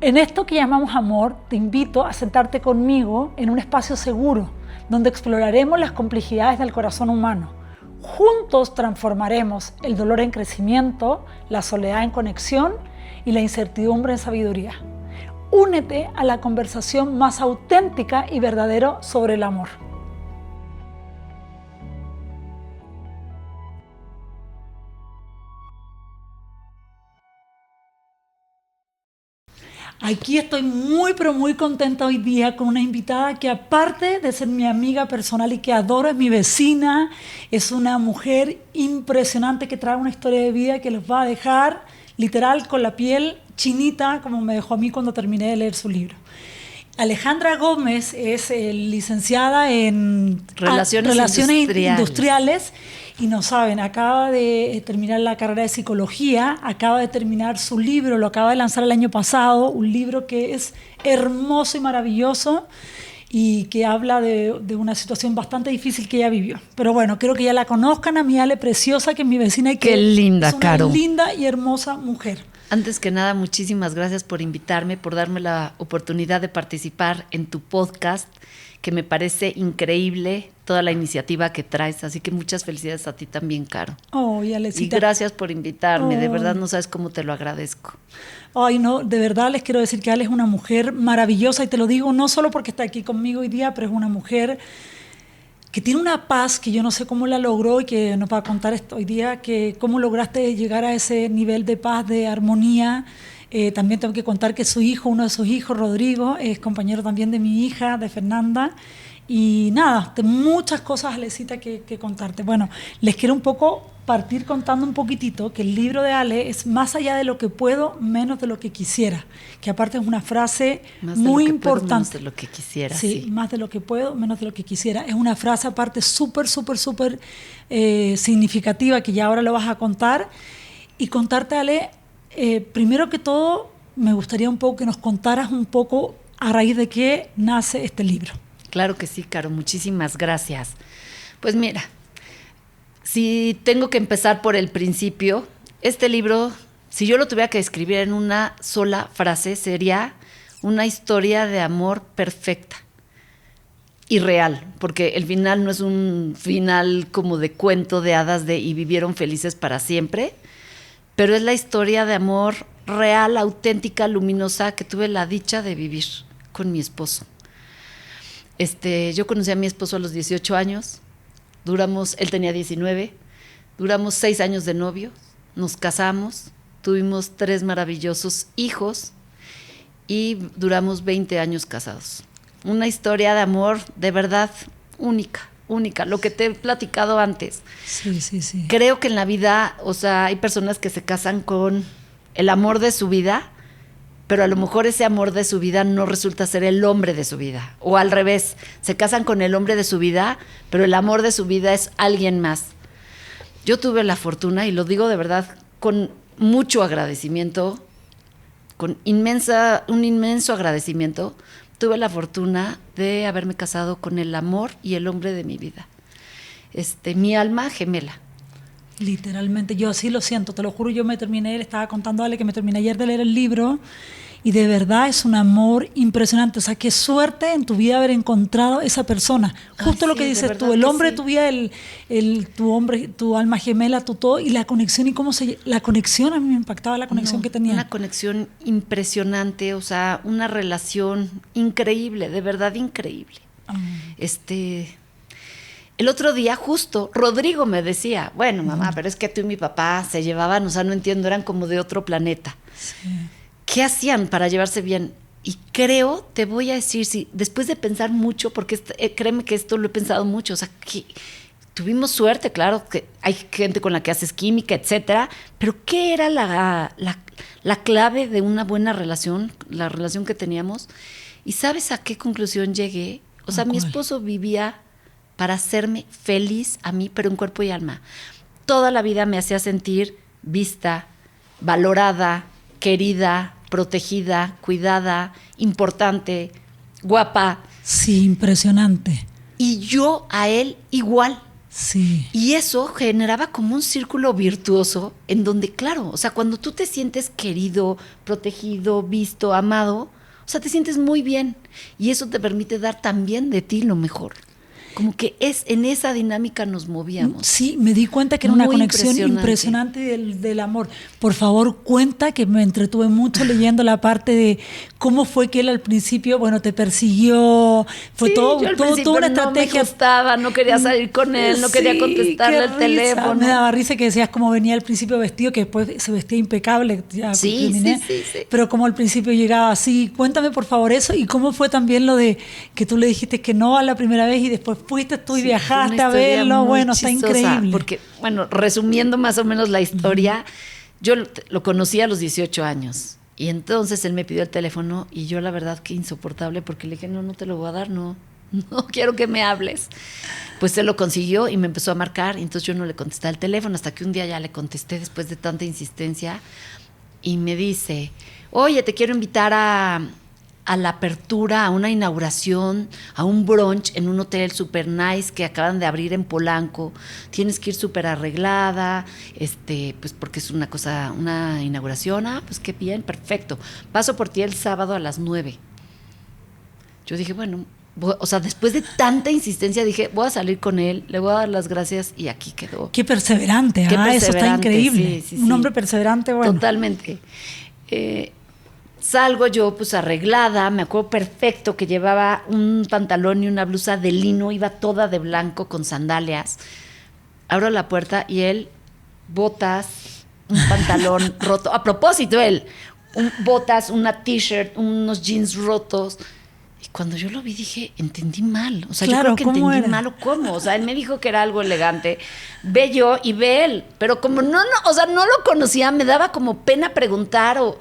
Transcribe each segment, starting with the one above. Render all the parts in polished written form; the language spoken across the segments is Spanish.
En esto que llamamos amor, te invito a sentarte conmigo en un espacio seguro, donde exploraremos las complejidades del corazón humano. Juntos transformaremos el dolor en crecimiento, la soledad en conexión y la incertidumbre en sabiduría. Únete a la conversación más auténtica y verdadera sobre el amor. Aquí estoy muy, pero muy contenta hoy día con una invitada que, aparte de ser mi amiga personal y que adoro, es mi vecina. Es una mujer impresionante que trae una historia de vida que los va a dejar literal con la piel chinita, como me dejó a mí cuando terminé de leer su libro. Alejandra Gómez es licenciada en Relaciones Industriales. Y no saben, acaba de terminar la carrera de psicología, acaba de terminar su libro, lo acaba de lanzar el año pasado, un libro que es hermoso y maravilloso y que habla de una situación bastante difícil que ella vivió. Pero bueno, quiero que ya la conozcan, a mi Ale Preciosa, que es mi vecina y que Qué linda, es una Caro. linda y hermosa mujer. Antes que nada, muchísimas gracias por invitarme, por darme la oportunidad de participar en tu podcast, que me parece increíble toda la iniciativa que traes. Así que muchas felicidades a ti también, Caro. Oh, y Alecita. Y gracias por invitarme, de verdad no sabes cómo te lo agradezco. Ay, no, de verdad les quiero decir que Ale es una mujer maravillosa y te lo digo no solo porque está aquí conmigo hoy día, pero es una mujer que tiene una paz que yo no sé cómo la logró y que nos va a contar esto hoy día, que cómo lograste llegar a ese nivel de paz, de armonía. También tengo que contar que su hijo, uno de sus hijos, Rodrigo, es compañero también de mi hija, de Fernanda. Y nada, de muchas cosas, Alecita, que contarte. Bueno, les quiero un poco partir contando un poquitito que el libro de Ale es más allá de lo que puedo, menos de lo que quisiera. Que aparte es una frase muy importante. Menos de lo que quisiera. Sí, más de lo que puedo, menos de lo que quisiera. Es una frase aparte súper significativa que ya ahora lo vas a contar. Y contarte, Ale, primero que todo, me gustaría un poco que nos contaras un poco a raíz de qué nace este libro. Claro que sí, Caro, muchísimas gracias. Pues mira, si tengo que empezar por el principio, este libro, si yo lo tuviera que escribir en una sola frase, sería una historia de amor perfecta y real, porque el final no es un final como de cuento de hadas de y vivieron felices para siempre, pero es la historia de amor real, auténtica, luminosa, que tuve la dicha de vivir con mi esposo. Yo conocí a mi esposo a los 18 años, él tenía 19, duramos 6 años de novio, nos casamos, tuvimos 3 maravillosos hijos y duramos 20 años casados. Una historia de amor de verdad única, lo que te he platicado antes. Sí. Creo que en la vida, o sea, hay personas que se casan con el amor de su vida, pero a lo mejor ese amor de su vida no resulta ser el hombre de su vida. O al revés, se casan con el hombre de su vida, pero el amor de su vida es alguien más. Yo tuve la fortuna, y lo digo de verdad con mucho agradecimiento, con un inmenso agradecimiento, tuve la fortuna de haberme casado con el amor y el hombre de mi vida. Mi alma gemela. Literalmente, yo así lo siento, te lo juro, le estaba contando a Ale que me terminé ayer de leer el libro y de verdad es un amor impresionante. O sea, qué suerte en tu vida haber encontrado esa persona. Justo lo que dices tú, el hombre de tu vida, tu hombre, tu alma gemela, tu todo, y la conexión y la conexión, a mí me impactaba la conexión que tenía. Una conexión impresionante, o sea, una relación increíble, de verdad increíble. El otro día justo Rodrigo me decía, bueno, mamá, pero es que tú y mi papá se llevaban, o sea, no entiendo, eran como de otro planeta. Sí. ¿Qué hacían para llevarse bien? Y creo, te voy a decir, sí, después de pensar mucho, porque créeme que esto lo he pensado mucho, o sea, que tuvimos suerte, claro, que hay gente con la que haces química, etcétera, pero ¿qué era la clave de una buena relación, la relación que teníamos? ¿Y sabes a qué conclusión llegué? O sea, mi esposo vivía para hacerme feliz a mí, pero en cuerpo y alma. Toda la vida me hacía sentir vista, valorada, querida, protegida, cuidada, importante, guapa. Sí, impresionante. Y yo a él igual. Sí. Y eso generaba como un círculo virtuoso en donde, claro, o sea, cuando tú te sientes querido, protegido, visto, amado, o sea, te sientes muy bien. Y eso te permite dar también de ti lo mejor. Como que en esa dinámica nos movíamos. Sí, me di cuenta que era una Muy conexión impresionante del amor. Por favor, cuenta, que me entretuve mucho leyendo la parte de cómo fue que él al principio, bueno, te persiguió, fue Sí, todo, yo al todo, principio toda una estrategia. No me gustaba, no quería salir con él, no quería contestarle qué el risa. teléfono. Me daba risa que decías cómo venía al principio vestido, que después se vestía impecable. Ya Sí. Pero como al principio llegaba así. Cuéntame, por favor, eso, y cómo fue también lo de que tú le dijiste que no a la primera vez y después fuiste tú y viajaste a verlo. Bueno, está increíble. Porque, bueno, resumiendo más o menos la historia, yo lo conocí a los 18 años. Y entonces él me pidió el teléfono y yo la verdad que insoportable porque le dije, no te lo voy a dar, no quiero que me hables. Pues él lo consiguió y me empezó a marcar y entonces yo no le contestaba el teléfono hasta que un día ya le contesté después de tanta insistencia y me dice, oye, te quiero invitar a la apertura, a una inauguración, a un brunch en un hotel super nice que acaban de abrir en Polanco. Tienes que ir súper arreglada, pues porque es una inauguración. Ah, pues qué bien, perfecto. Paso por ti el sábado a las 9. Yo dije, bueno, o sea, después de tanta insistencia dije, voy a salir con él, le voy a dar las gracias y aquí quedó. Qué perseverante, eso está increíble. Sí, un hombre perseverante, bueno. Totalmente. Salgo yo pues arreglada, me acuerdo perfecto que llevaba un pantalón y una blusa de lino, iba toda de blanco con sandalias. Abro la puerta y él, botas, un pantalón roto. A propósito, él, botas, una t-shirt, unos jeans rotos. Y cuando yo lo vi dije, entendí mal. O sea, claro, yo creo que entendí mal o cómo. O sea, él me dijo que era algo elegante. Ve yo y ve él. Pero como o sea, no lo conocía, me daba como pena preguntar o...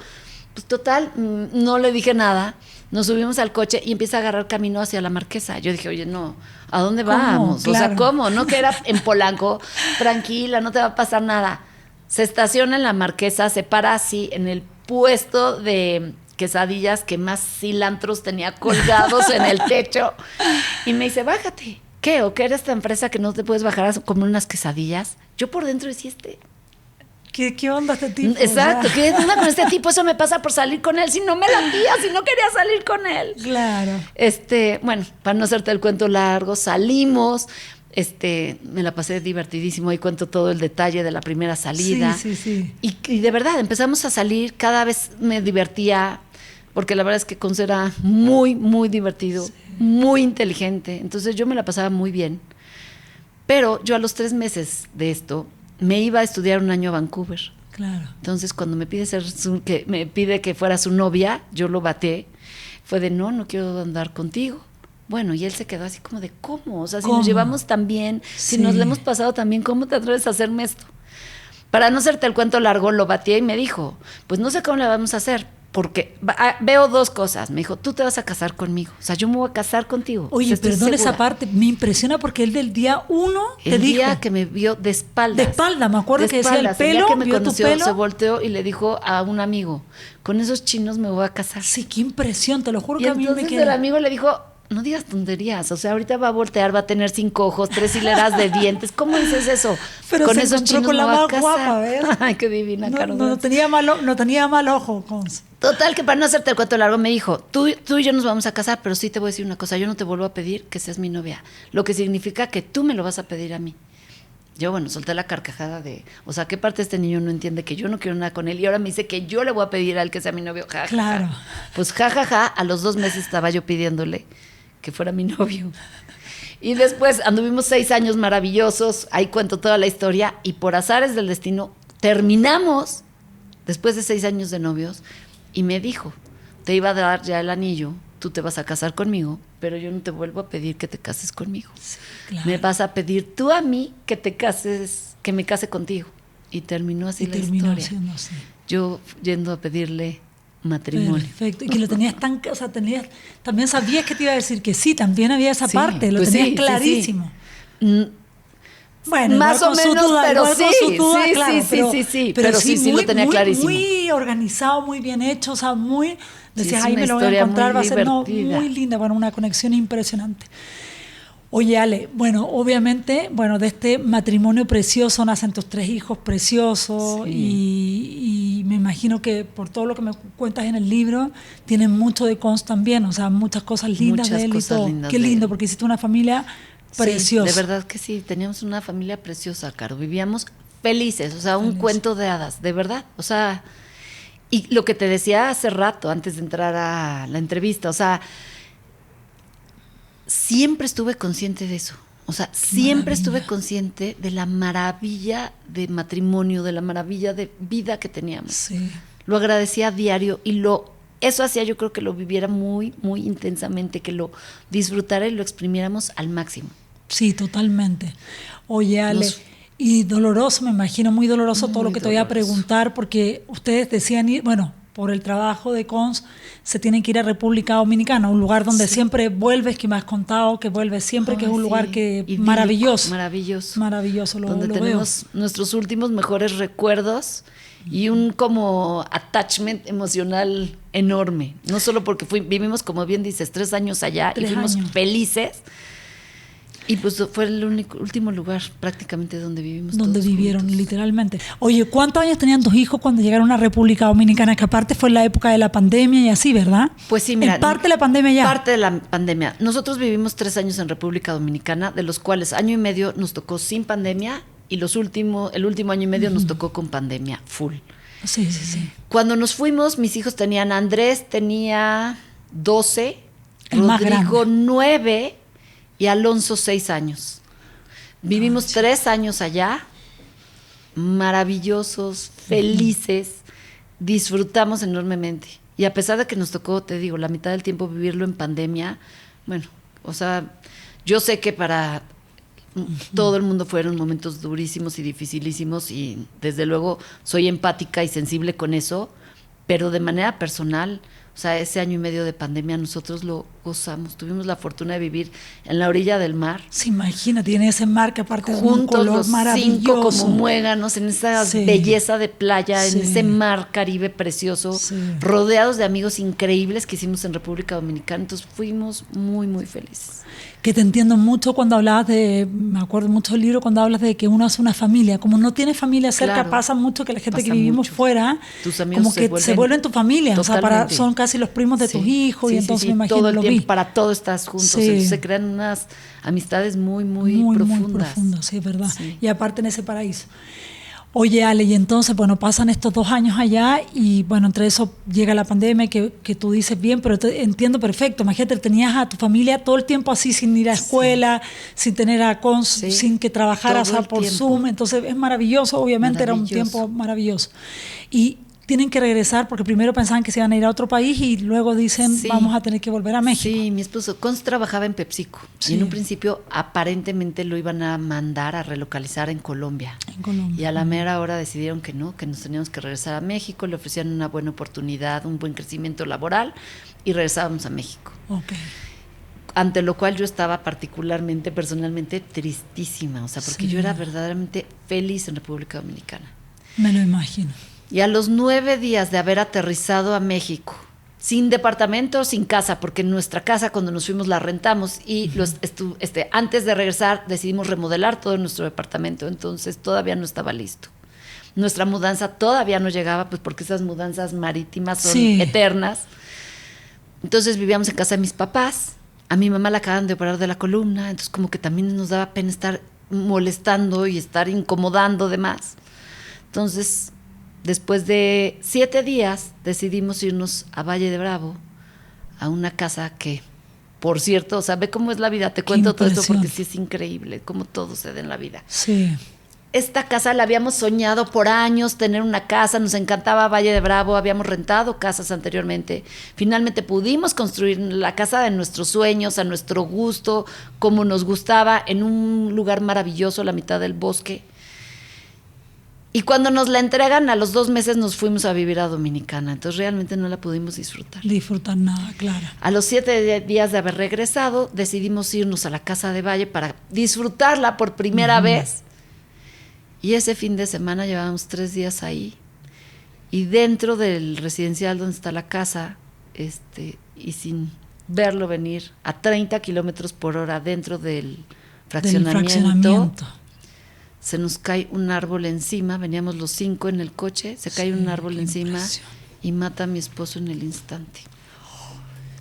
Pues total, no le dije nada. Nos subimos al coche y empieza a agarrar camino hacia la Marquesa. Yo dije, oye, no, ¿a dónde vamos? Claro. O sea, ¿cómo? No, que era en Polanco, tranquila, no te va a pasar nada. Se estaciona en la Marquesa, se para así en el puesto de quesadillas que más cilantros tenía colgados en el techo. Y me dice, bájate. ¿Qué? ¿O qué eres esta empresa que no te puedes bajar a comer unas quesadillas? Yo por dentro decía, ¿Qué onda este tipo? Exacto, ¿qué onda con este tipo? Eso me pasa por salir con él. Si no me latía, si no quería salir con él. Claro. Bueno, para no hacerte el cuento largo, salimos. Me la pasé divertidísimo. Ahí cuento todo el detalle de la primera salida. Sí. Y de verdad, empezamos a salir. Cada vez me divertía, porque la verdad es que Conce era muy, muy divertido, muy inteligente. Entonces yo me la pasaba muy bien. Pero yo a los 3 meses de esto me iba a estudiar un año a Vancouver. Claro. Entonces, cuando me pide que fuera su novia, yo lo baté. Fue de, no quiero andar contigo. Bueno, y él se quedó así como de, ¿cómo? O sea, si nos llevamos tan bien, si nos lo hemos pasado tan bien, ¿cómo te atreves a hacerme esto? Para no hacerte el cuento largo, lo batí y me dijo, pues no sé cómo le vamos a hacer, porque veo 2 cosas. Me dijo, tú te vas a casar conmigo. O sea, yo me voy a casar contigo. Oye, perdón, esa segura. parte me impresiona porque él del día 1 te dijo. El día que me vio de espaldas. De espalda, me acuerdo que decía el pelo, el día que me vio conoció, tu pelo. se volteó y le dijo a un amigo, con esos chinos me voy a casar. Sí, qué impresión, te lo juro Y que a mí me entonces queda. el amigo le dijo, no digas tonterías, o sea, ahorita va a voltear, va a tener 5 ojos, 3 hileras de dientes. ¿Cómo dices eso? Pero con se esos encontró chinos con la me voy a más casar. guapa, ¿ves? Ay, qué divina, Carmen. No tenía mal ojo, Cons. Total, que para no hacerte el cuento largo, me dijo, tú y yo nos vamos a casar, pero sí te voy a decir una cosa, yo no te vuelvo a pedir que seas mi novia, lo que significa que tú me lo vas a pedir a mí. Yo, bueno, solté la carcajada de, o sea, ¿qué parte de este niño no entiende que yo no quiero nada con él? Y ahora me dice que yo le voy a pedir a él que sea mi novio. Ja, ja, Claro. ja. Pues a los 2 meses estaba yo pidiéndole que fuera mi novio. Y después anduvimos 6 años maravillosos, ahí cuento toda la historia, y por azares del destino terminamos, después de 6 años de novios, y me dijo, te iba a dar ya el anillo, tú te vas a casar conmigo, pero yo no te vuelvo a pedir que te cases conmigo. Sí, claro. Me vas a pedir tú a mí que me case contigo. Y terminó así la historia. Siendo así. Yo yendo a pedirle matrimonio. Perfecto. Y que lo tenías también sabías que te iba a decir que sí, también había esa Sí, parte, lo pues tenías sí, clarísimo. Sí. Bueno, más o menos, pero sí, sí, lo tenía clarísimo. Muy organizado, muy bien hecho, o sea, decías, es ahí una me lo voy a historia encontrar, muy va a ser divertida. muy linda, bueno, una conexión impresionante. Oye, Ale, bueno, obviamente, bueno, de este matrimonio precioso nacen tus 3 hijos preciosos y me imagino que por todo lo que me cuentas en el libro, tienen mucho de Cons también, o sea, muchas cosas lindas Muchas de él y cosas todo. lindas Qué de lindo, él. porque hiciste una familia Sí, preciosa. de verdad que sí, teníamos una familia preciosa, Caro. Vivíamos felices, o sea, un Feliz. cuento de hadas, de verdad. O sea, y lo que te decía hace rato, antes de entrar a la entrevista, o sea, siempre estuve consciente de eso. O sea, Qué siempre estuve maravilla. consciente de la maravilla de matrimonio, de la maravilla de vida que teníamos. Sí. Lo agradecía a diario y eso hacía yo creo que lo viviera muy, muy intensamente, que lo disfrutara y lo exprimiéramos al máximo. Sí, totalmente. Oye, Ale, Nos- y doloroso, me imagino, muy doloroso todo lo Muy que te voy a doloroso. preguntar, porque ustedes decían ir, bueno, por el trabajo de Cons, se tienen que ir a República Dominicana, un lugar donde Sí. siempre vuelves, que me has contado, que vuelves siempre, que es Ay, un lugar sí, que idílico, maravilloso. maravilloso. Maravilloso, Donde lo veo. tenemos nuestros últimos mejores recuerdos y un como attachment emocional enorme. No solo porque vivimos, como bien dices, 3 años allá y 3 fuimos años. felices. Y pues fue el último lugar prácticamente donde vivimos Donde todos vivieron, juntos. literalmente. Oye, ¿cuántos años tenían tus hijos cuando llegaron a República Dominicana? Que aparte fue en la época de la pandemia y así, ¿verdad? Pues sí, mira. En parte de la pandemia ya. Parte de la pandemia. Nosotros vivimos 3 años en República Dominicana, de los cuales año y medio nos tocó sin pandemia y el último año y medio nos tocó con pandemia full. Sí, sí, sí. Cuando nos fuimos, mis hijos tenían, Andrés tenía 12, El más Rodrigo grande. 9 y Alonso 6 años. Vivimos 3 años allá, maravillosos, felices, disfrutamos enormemente. Y a pesar de que nos tocó, te digo, la mitad del tiempo vivirlo en pandemia, bueno, o sea, yo sé que para todo el mundo fueron momentos durísimos y dificilísimos y desde luego soy empática y sensible con eso, pero de manera personal, o sea, ese año y medio de pandemia nosotros lo gozamos, tuvimos la fortuna de vivir en la orilla del mar, Se imagina, tiene ese mar que aparte es un juntos color los 5 maravilloso. como muéganos, en esa Sí. belleza de playa, Sí. en ese mar Caribe precioso, Sí. rodeados de amigos increíbles que hicimos en República Dominicana, entonces fuimos muy, muy felices. Que te entiendo mucho cuando hablabas me acuerdo mucho del libro cuando hablas de que uno hace una familia. Como no tienes familia cerca, Claro. pasa mucho que la gente que Pasa vivimos mucho. fuera, Tus amigos como que se vuelven tu familia. O sea, Totalmente. son casi los primos de Sí. tus hijos Sí, y sí, entonces sí, me imagino todo el lo tiempo, vi. para todo estás juntos, Sí. entonces se crean unas amistades muy, muy, profundas. Muy profundo, sí, es verdad. Sí. Y aparte en ese paraíso. Oye, Ale, y entonces, bueno, pasan estos 2 años allá y, bueno, entre eso llega la pandemia que tú dices bien, pero entiendo perfecto. Imagínate, tenías a tu familia todo el tiempo así, sin ir a escuela, sin tener Sí. sin que trabajaras Todo el por tiempo. Zoom. Entonces, es maravilloso, obviamente era un Maravilloso. tiempo maravilloso. Y tienen que regresar porque primero pensaban que se iban a ir a otro país y luego dicen, Sí. vamos a tener que volver a México. Sí, mi esposo Cons trabajaba en PepsiCo Sí. y en un principio aparentemente lo iban a mandar a relocalizar en Colombia. En Colombia. Y a la mera hora decidieron que no, que nos teníamos que regresar a México, le ofrecían una buena oportunidad, un buen crecimiento laboral y regresábamos a México. Ok. Ante lo cual yo estaba particularmente, personalmente, tristísima, o sea, porque Sí. yo era verdaderamente feliz en República Dominicana. Me lo imagino. Y a los 9 días de haber aterrizado a México, sin departamento, sin casa, porque nuestra casa cuando nos fuimos la rentamos y antes de regresar decidimos remodelar todo nuestro departamento, entonces todavía no estaba listo. Nuestra mudanza todavía no llegaba, pues porque esas mudanzas marítimas son Sí. eternas. Entonces vivíamos en casa de mis papás. A mi mamá la acaban de operar de la columna, entonces como que también nos daba pena estar molestando y estar incomodando de más. Entonces, después de 7 días, decidimos irnos a Valle de Bravo, a una casa que, por cierto, o sea, ve cómo es la vida. Te cuento todo esto porque sí es increíble cómo todo se da en la vida. Sí. Esta casa la habíamos soñado por años, tener una casa, nos encantaba Valle de Bravo, habíamos rentado casas anteriormente. Finalmente pudimos construir la casa de nuestros sueños, a nuestro gusto, como nos gustaba, en un lugar maravilloso, a la mitad del bosque. Y cuando nos la entregan, a los 2 meses nos fuimos a vivir a Dominicana, entonces realmente no la pudimos disfrutar. Disfrutar nada, claro. A los 7 días de haber regresado, decidimos irnos a la casa de Valle para disfrutarla por primera vez. Y ese fin de semana llevábamos 3 días ahí. Y dentro del residencial donde está la casa, y sin verlo venir a 30 kilómetros por hora dentro del Del fraccionamiento. Se nos cae un árbol encima, veníamos los 5 en el coche, se cae un árbol encima y mata a mi esposo en el instante.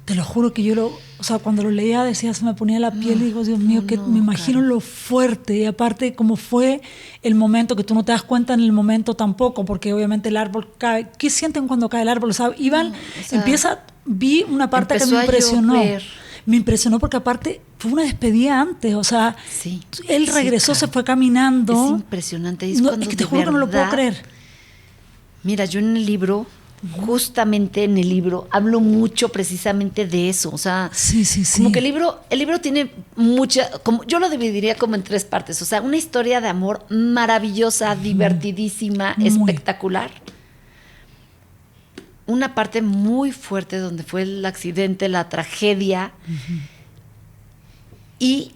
Te lo juro que o sea, cuando lo leía decía, se me ponía la piel y digo, Dios mío, que me imagino lo fuerte, y aparte cómo fue el momento, que tú no te das cuenta en el momento tampoco, porque obviamente el árbol cae. ¿Qué sienten cuando cae el árbol? O sea, Iván vi una parte que me impresionó. Me impresionó porque aparte fue una despedida antes, o sea, él regresó, se fue caminando. Es impresionante. Es que te juro que no lo puedo creer. Mira, yo en el libro, justamente en el libro, hablo mucho precisamente de eso. O sea, como que el libro tiene yo lo dividiría como en 3 partes. O sea, una historia de amor maravillosa, divertidísima, espectacular. Una parte muy fuerte donde fue el accidente, la tragedia. Y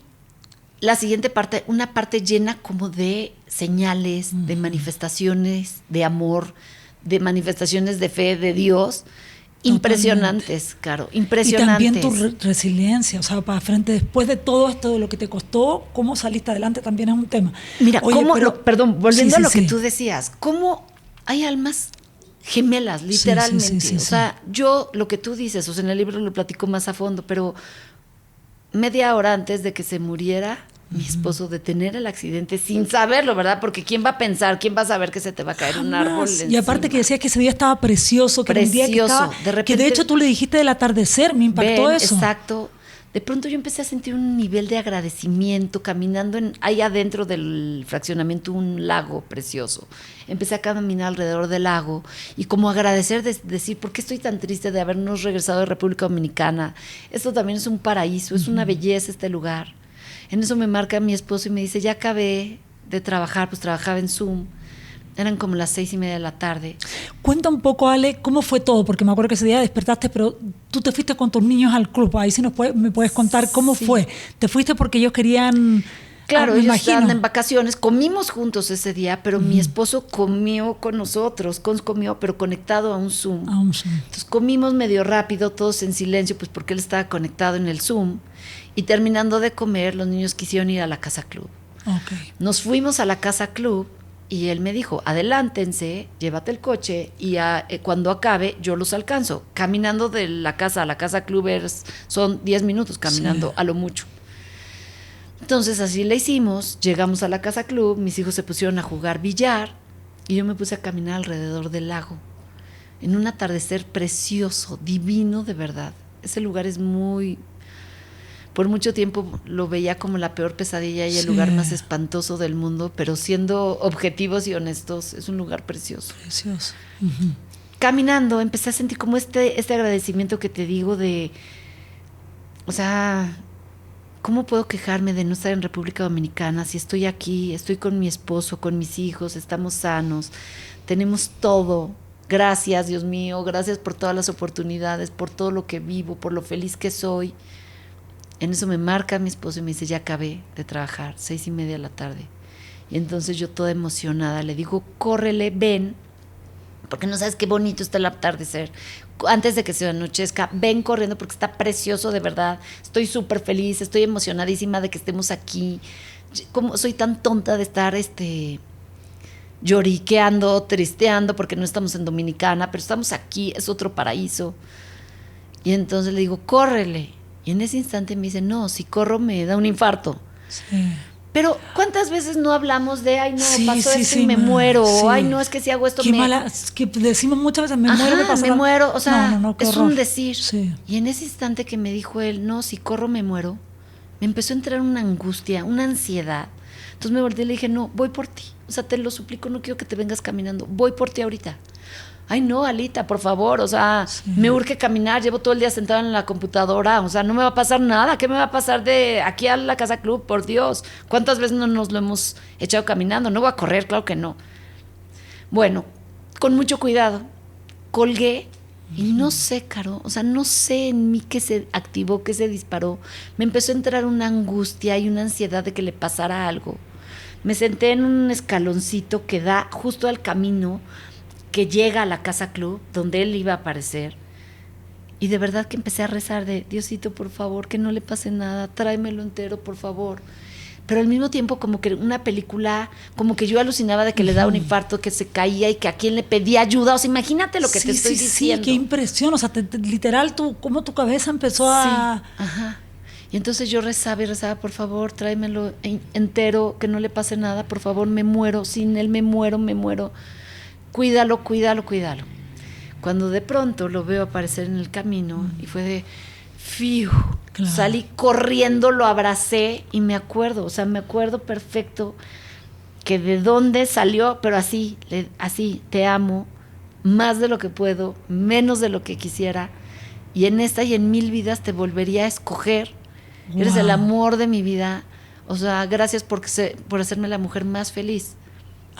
la siguiente parte, una parte llena como de señales, de manifestaciones de amor, de manifestaciones de fe de Dios. Impresionantes, Caro, impresionantes. Y también tu resiliencia, o sea, para frente, después de todo esto, de lo que te costó, cómo saliste adelante también es un tema. Mira, volviendo a lo que tú decías, cómo hay almas gemelas, literalmente. O sea, yo, lo que tú dices, o sea, en el libro lo platico más a fondo, pero media hora antes de que se muriera mi esposo, de tener el accidente sin saberlo, ¿verdad? Porque ¿quién va a pensar? ¿Quién va a saber que se te va a caer un árbol encima? Y aparte que decías que ese día estaba precioso, que era un día que estaba, de repente, que de hecho tú le dijiste del atardecer, me impactó eso. Exacto. De pronto yo empecé a sentir un nivel de agradecimiento caminando ahí adentro del fraccionamiento, un lago precioso. Empecé a caminar alrededor del lago y como agradecer, decir, ¿por qué estoy tan triste de habernos regresado de República Dominicana? Esto también es un paraíso, es una belleza este lugar. En eso me marca mi esposo y me dice, ya acabé de trabajar, pues trabajaba en Zoom. Eran como las 6:30 de la tarde. Cuenta un poco, Ale, cómo fue todo, porque me acuerdo que ese día despertaste, pero tú te fuiste con tus niños al club. Ahí sí me puedes contar cómo fue. ¿Te fuiste porque ellos querían...? Claro, ellos estaban en vacaciones, comimos juntos ese día, pero mi esposo comió con nosotros, pero conectado a un Zoom. Entonces comimos medio rápido, todos en silencio, pues porque él estaba conectado en el Zoom. Y terminando de comer, los niños quisieron ir a la casa club. Nos fuimos a la casa club y él me dijo, adelántense, llévate el coche y cuando acabe yo los alcanzo. Caminando de la casa a la casa club son 10 minutos caminando a lo mucho. Entonces así le hicimos, llegamos a la casa club, mis hijos se pusieron a jugar billar y yo me puse a caminar alrededor del lago en un atardecer precioso, divino de verdad. Ese lugar es por mucho tiempo lo veía como la peor pesadilla y el lugar más espantoso del mundo, pero siendo objetivos y honestos, es un lugar precioso. Caminando empecé a sentir como este agradecimiento que te digo o sea, ¿cómo puedo quejarme de no estar en República Dominicana si estoy aquí, estoy con mi esposo, con mis hijos, estamos sanos, tenemos todo? Gracias, Dios mío, gracias por todas las oportunidades, por todo lo que vivo, por lo feliz que soy. En eso me marca mi esposo y me dice, ya acabé de trabajar, 6:30 de la tarde. Y entonces yo toda emocionada le digo, córrele, ven, porque no sabes qué bonito está el atardecer. Antes de que se anochezca, ven corriendo porque está precioso de verdad. Estoy súper feliz, estoy emocionadísima de que estemos aquí. Como soy tan tonta de estar lloriqueando, tristeando porque no estamos en Dominicana, pero estamos aquí, es otro paraíso. Y entonces le digo, córrele. Y en ese instante me dice, no, si corro me da un infarto. Pero ¿cuántas veces no hablamos de, ay, no, pasó esto y me muero? Ay, no, es que si hago esto es que decimos muchas veces, me muero. O sea, es un decir. Sí. Y en ese instante que me dijo él, no, si corro me muero, me empezó a entrar una angustia, una ansiedad. Entonces me volteé y le dije, no, voy por ti. O sea, te lo suplico, no quiero que te vengas caminando. Voy por ti ahorita. Ay, no, Alita, por favor, o sea, me urge caminar, llevo todo el día sentada en la computadora, o sea, no me va a pasar nada, ¿qué me va a pasar de aquí a la casa club? Por Dios, ¿cuántas veces no nos lo hemos echado caminando? No voy a correr, claro que no. Bueno, con mucho cuidado, colgué y no sé, Caro, o sea, no sé en mí qué se activó, qué se disparó. Me empezó a entrar una angustia y una ansiedad de que le pasara algo. Me senté en un escaloncito que da justo al camino que llega a la casa club donde él iba a aparecer Y de verdad que empecé a rezar de, Diosito, por favor, que no le pase nada, tráemelo entero, por favor. Pero al mismo tiempo como que una película, como que yo alucinaba de que le daba un infarto, que se caía y que a quién le pedía ayuda. O sea, imagínate lo que te estoy diciendo. Sí, qué impresión. O sea, literal, cómo tu cabeza empezó a... Ajá. Y entonces yo rezaba y rezaba, por favor, tráemelo entero, que no le pase nada, por favor, me muero, sin él me muero. Cuídalo, cuídalo, cuídalo. Cuando de pronto lo veo aparecer en el camino y fue de, fiu, claro. Salí corriendo, lo abracé y me acuerdo perfecto que de dónde salió, pero así, te amo, más de lo que puedo, menos de lo que quisiera, y en esta y en 1000 vidas te volvería a escoger. Wow. Eres el amor de mi vida, o sea, gracias por hacerme la mujer más feliz.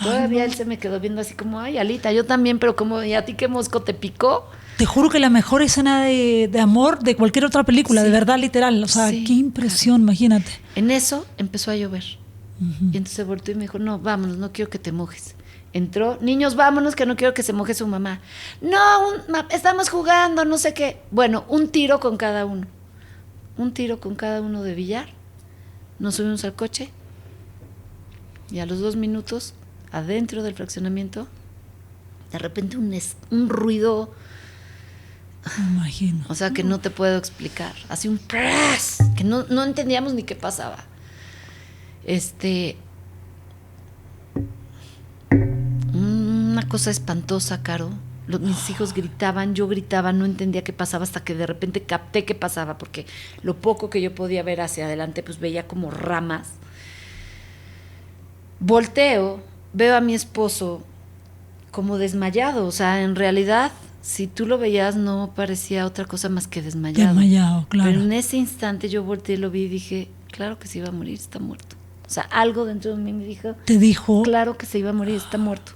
Todavía él se me quedó viendo así como, ay, Alita, yo también, pero como, ¿y a ti qué mosco te picó? Te juro que la mejor escena de amor de cualquier otra película, de verdad, literal. O sea, qué impresión, claro. Imagínate. En eso empezó a llover. Y entonces volteó y me dijo, no, vámonos, no quiero que te mojes. Entró, niños, vámonos, que no quiero que se moje su mamá. No, estamos jugando, no sé qué. Bueno, un tiro con cada uno. Un tiro con cada uno de billar. Nos subimos al coche. Y a los 2 minutos, adentro del fraccionamiento, de repente un ruido, me imagino. O sea, que no te puedo explicar. Así un press, que no entendíamos ni qué pasaba. Una cosa espantosa, Caro. Mis hijos gritaban, yo gritaba, no entendía qué pasaba hasta que de repente capté qué pasaba, porque lo poco que yo podía ver hacia adelante, pues veía como ramas. Volteo, veo a mi esposo como desmayado, o sea, en realidad, si tú lo veías, no parecía otra cosa más que desmayado. Desmayado, claro. Pero en ese instante yo volteé, lo vi y dije, claro que se iba a morir, está muerto. O sea, algo dentro de mí me dijo, te dijo, claro que se iba a morir, está muerto.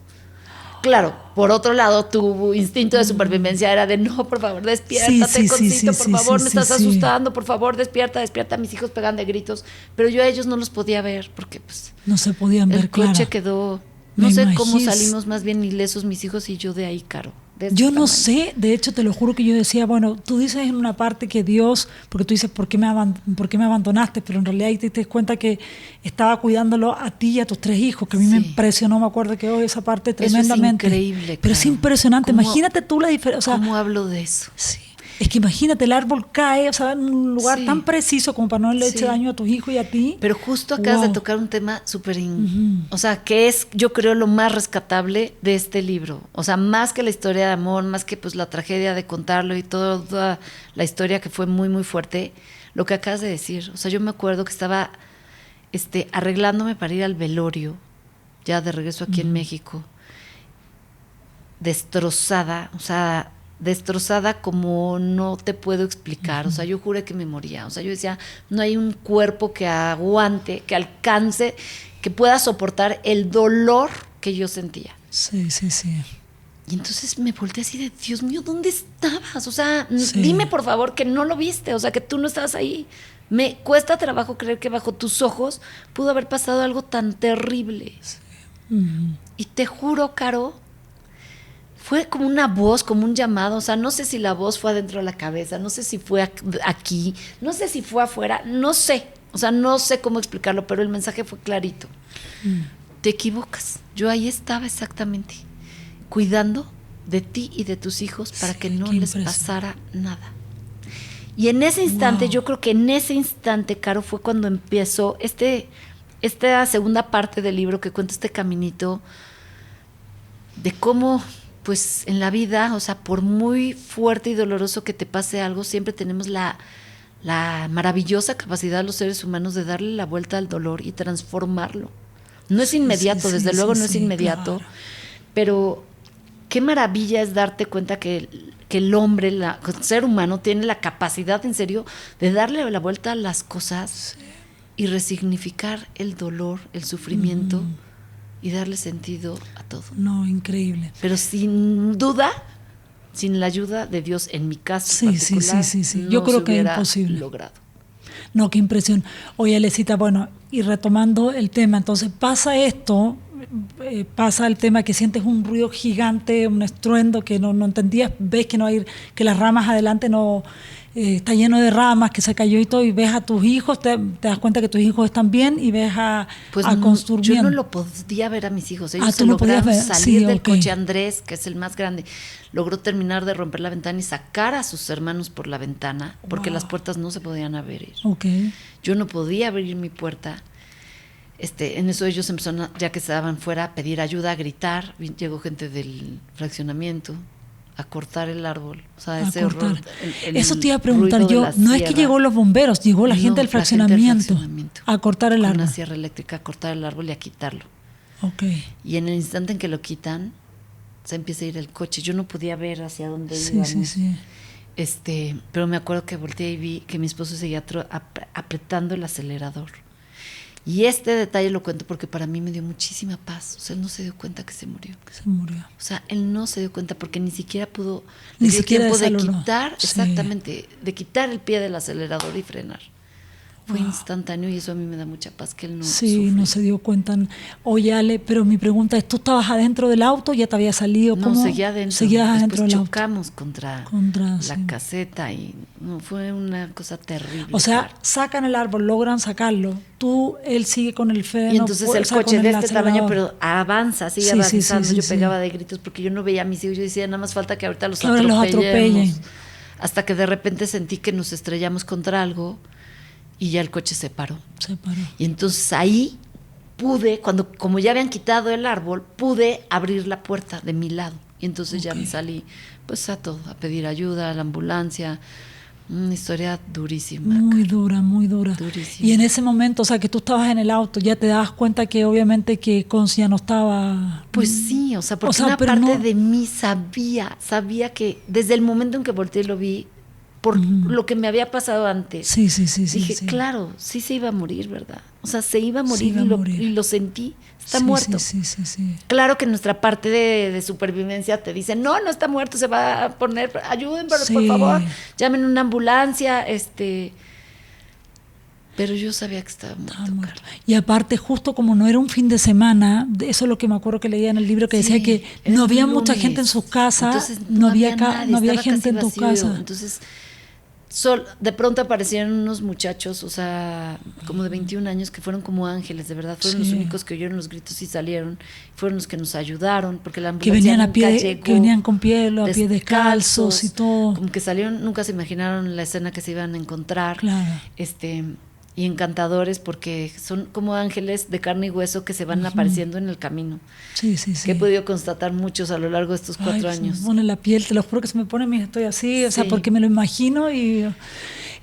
Claro, por otro lado, tu instinto de supervivencia era de, no, por favor, despiértate, Concito, por favor, me estás asustando, por favor, despierta. Mis hijos pegan de gritos, pero yo a ellos no los podía ver porque pues no se podían ver, claro. El coche quedó, no sé cómo salimos más bien ilesos mis hijos y yo de ahí, Caro. Yo no sé, de hecho te lo juro que yo decía, bueno, tú dices en una parte que Dios, porque tú dices, ¿por qué me abandonaste? Pero en realidad ahí te das cuenta que estaba cuidándolo a ti y a tus 3 hijos, que a mí me impresionó, me acuerdo que hoy esa parte tremendamente. Eso es increíble, pero claro. Es impresionante, imagínate tú la diferencia. O sea, ¿cómo hablo de eso? Sí. Es que imagínate, el árbol cae, o sea, en un lugar tan preciso como para no le eche daño a tus hijos y a ti. Pero justo acabas de tocar un tema súper, o sea, que es, yo creo, lo más rescatable de este libro. O sea, más que la historia de amor, más que pues la tragedia de contarlo y toda la historia que fue muy, muy fuerte, lo que acabas de decir. O sea, yo me acuerdo que estaba arreglándome para ir al velorio, ya de regreso aquí en México, destrozada, o sea, destrozada como no te puedo explicar. O sea, yo juré que me moría. O sea, yo decía, no hay un cuerpo que aguante, que alcance, que pueda soportar el dolor que yo sentía. Sí. Y entonces me volteé así de, Dios mío, ¿dónde estabas? O sea, dime por favor que no lo viste, o sea, que tú no estabas ahí. Me cuesta trabajo creer que bajo tus ojos pudo haber pasado algo tan terrible. Sí. Y te juro, Caro, fue como una voz, como un llamado. O sea, no sé si la voz fue adentro de la cabeza, no sé si fue aquí, no sé si fue afuera, no sé. O sea, no sé cómo explicarlo, pero el mensaje fue clarito. Te equivocas. Yo ahí estaba exactamente, cuidando de ti y de tus hijos para que no les pasara nada. Y en ese instante, yo creo que en ese instante, Caro, fue cuando empezó esta segunda parte del libro que cuenta este caminito de cómo, pues en la vida, o sea, por muy fuerte y doloroso que te pase algo, siempre tenemos la maravillosa capacidad de los seres humanos de darle la vuelta al dolor y transformarlo. No es inmediato, desde luego no es inmediato, claro. Pero qué maravilla es darte cuenta que el hombre, el ser humano, tiene la capacidad, en serio, de darle la vuelta a las cosas y resignificar el dolor, el sufrimiento y darle sentido a todo. No, increíble. Pero sin duda, sin la ayuda de Dios, en mi caso particular, no yo creo se que es hubiera imposible. logrado. No, qué impresión. Oye, Alecita, bueno, y retomando el tema, entonces pasa esto, pasa el tema que sientes un ruido gigante, un estruendo que no entendías, ves que no hay, que las ramas adelante no está lleno de ramas, que se cayó y todo, y ves a tus hijos, te das cuenta que tus hijos están bien y ves a Constur bien. Yo no lo podía ver a mis hijos, ellos se ¿tú no lograron podías ver? salir Sí, del okay. coche. Andrés, que es el más grande, logró terminar de romper la ventana y sacar a sus hermanos por la ventana, porque las puertas no se podían abrir. Okay. Yo no podía abrir mi puerta. En eso ellos empezaron, ya que estaban fuera, a pedir ayuda, a gritar. Llegó gente del fraccionamiento a cortar el árbol. O sea, ese horror. Eso te iba a preguntar yo. No es que llegó los bomberos, llegó la gente del fraccionamiento a cortar el árbol. Con una sierra eléctrica a cortar el árbol y a quitarlo. Okay. Y en el instante en que lo quitan, se empieza a ir el coche. Yo no podía ver hacia dónde íbamos. Sí. Pero me acuerdo que volteé y vi que mi esposo seguía apretando el acelerador. Y este detalle lo cuento porque para mí me dio muchísima paz. O sea, él no se dio cuenta que se murió. O sea, él no se dio cuenta porque ni siquiera pudo... Ni siquiera tiempo de quitar, exactamente, de quitar el pie del acelerador y frenar. Fue instantáneo y eso a mí me da mucha paz que él no sufre. No se dio cuenta. Oye, Ale, pero mi pregunta es, ¿tú estabas adentro del auto? ¿Ya te había salido? No, seguía adentro. Seguías adentro del auto. Chocamos contra la caseta y fue una cosa terrible. O sea, sacan el árbol, logran sacarlo. Él sigue con el freno. Y entonces el coche de este tamaño, pero avanza, sigue avanzando. Yo pegaba de gritos porque yo no veía a mis hijos. Yo decía, nada más falta que ahorita los atropellen. Hasta que de repente sentí que nos estrellamos contra algo. Y ya el coche se paró. Y entonces ahí pude, como ya habían quitado el árbol, pude abrir la puerta de mi lado. Y entonces ya me salí pues a pedir ayuda, a la ambulancia. Una historia durísima. Muy dura. Durísima. Y en ese momento, o sea, que tú estabas en el auto, ya te dabas cuenta que obviamente que Cons ya no estaba... Pues sí, o sea, porque una parte de mí sabía que desde el momento en que volteé y lo vi, por lo que me había pasado antes. Dije, claro, sí se iba a morir, ¿verdad? O sea, se iba a morir, y lo sentí. Está muerto. Sí. Claro que nuestra parte de supervivencia te dice, no está muerto, se va a poner, ayuden, por favor, llamen una ambulancia, Pero yo sabía que estaba muerto. Y aparte, justo como no era un fin de semana, eso es lo que me acuerdo que leía en el libro, que decía que no había mucha gente en sus casas, entonces, no había gente en tu casa. Entonces, de pronto aparecieron unos muchachos, o sea, como de 21 años, que fueron como ángeles, de verdad, fueron los únicos que oyeron los gritos y salieron, fueron los que nos ayudaron, porque la ambulancia que venían con pie descalzos y todo. Como que salieron, nunca se imaginaron la escena que se iban a encontrar. Claro. Y encantadores porque son como ángeles de carne y hueso que se van apareciendo en el camino. Sí. Que he podido constatar muchos a lo largo de estos 4 años. Se me pone la piel, te lo juro que se me pone, mira, estoy así, o sea, porque me lo imagino. Y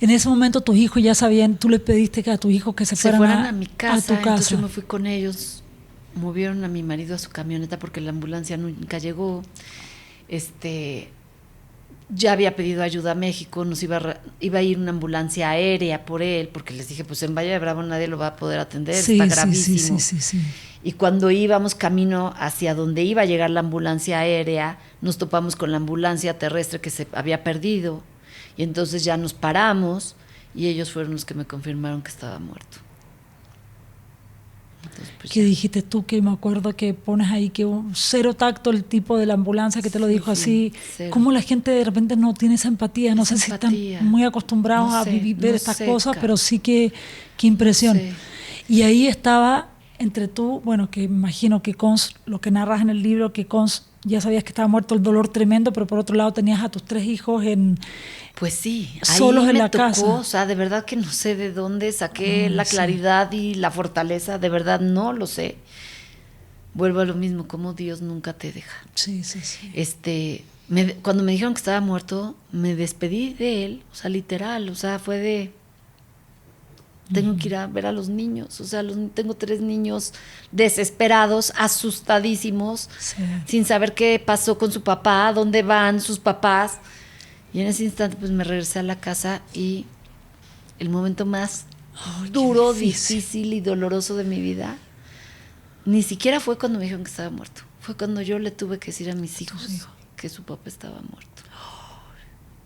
en ese momento tus hijos ya sabían, tú le pediste a tus hijos que se fueran a mi casa, a tu casa. Entonces yo me fui con ellos, movieron a mi marido a su camioneta porque la ambulancia nunca llegó. Ya había pedido ayuda a México, nos iba a ir una ambulancia aérea por él, porque les dije, pues en Valle de Bravo nadie lo va a poder atender, está gravísimo. Sí. Y cuando íbamos camino hacia donde iba a llegar la ambulancia aérea, nos topamos con la ambulancia terrestre que se había perdido. Y entonces ya nos paramos y ellos fueron los que me confirmaron que estaba muerto. Entonces, pues, ¿qué dijiste tú? Que me acuerdo que pones ahí que cero tacto el tipo de la ambulancia que te lo dijo así. Cero. ¿Cómo la gente de repente no tiene esa empatía? No sé si están muy acostumbrados a ver estas cosas, pero sí que impresión. Sí. Y ahí estaba entre tú, bueno, que imagino que Cons, lo que narras en el libro, que Cons ya sabías que estaba muerto, el dolor tremendo, pero por otro lado tenías a tus 3 hijos pues sí, solos ahí en me la tocó, casa. O sea, de verdad que no sé de dónde saqué la claridad y la fortaleza, de verdad no lo sé. Vuelvo a lo mismo, como Dios nunca te deja. Sí. Cuando me dijeron que estaba muerto, me despedí de él, o sea, literal, o sea, fue de... Tengo que ir a ver a los niños, o sea, tengo 3 niños desesperados, asustadísimos, sin saber qué pasó con su papá, dónde van sus papás. Y en ese instante pues me regresé a la casa y el momento más duro, difícil y doloroso de mi vida, ni siquiera fue cuando me dijeron que estaba muerto, fue cuando yo le tuve que decir a mis hijos que su papá estaba muerto.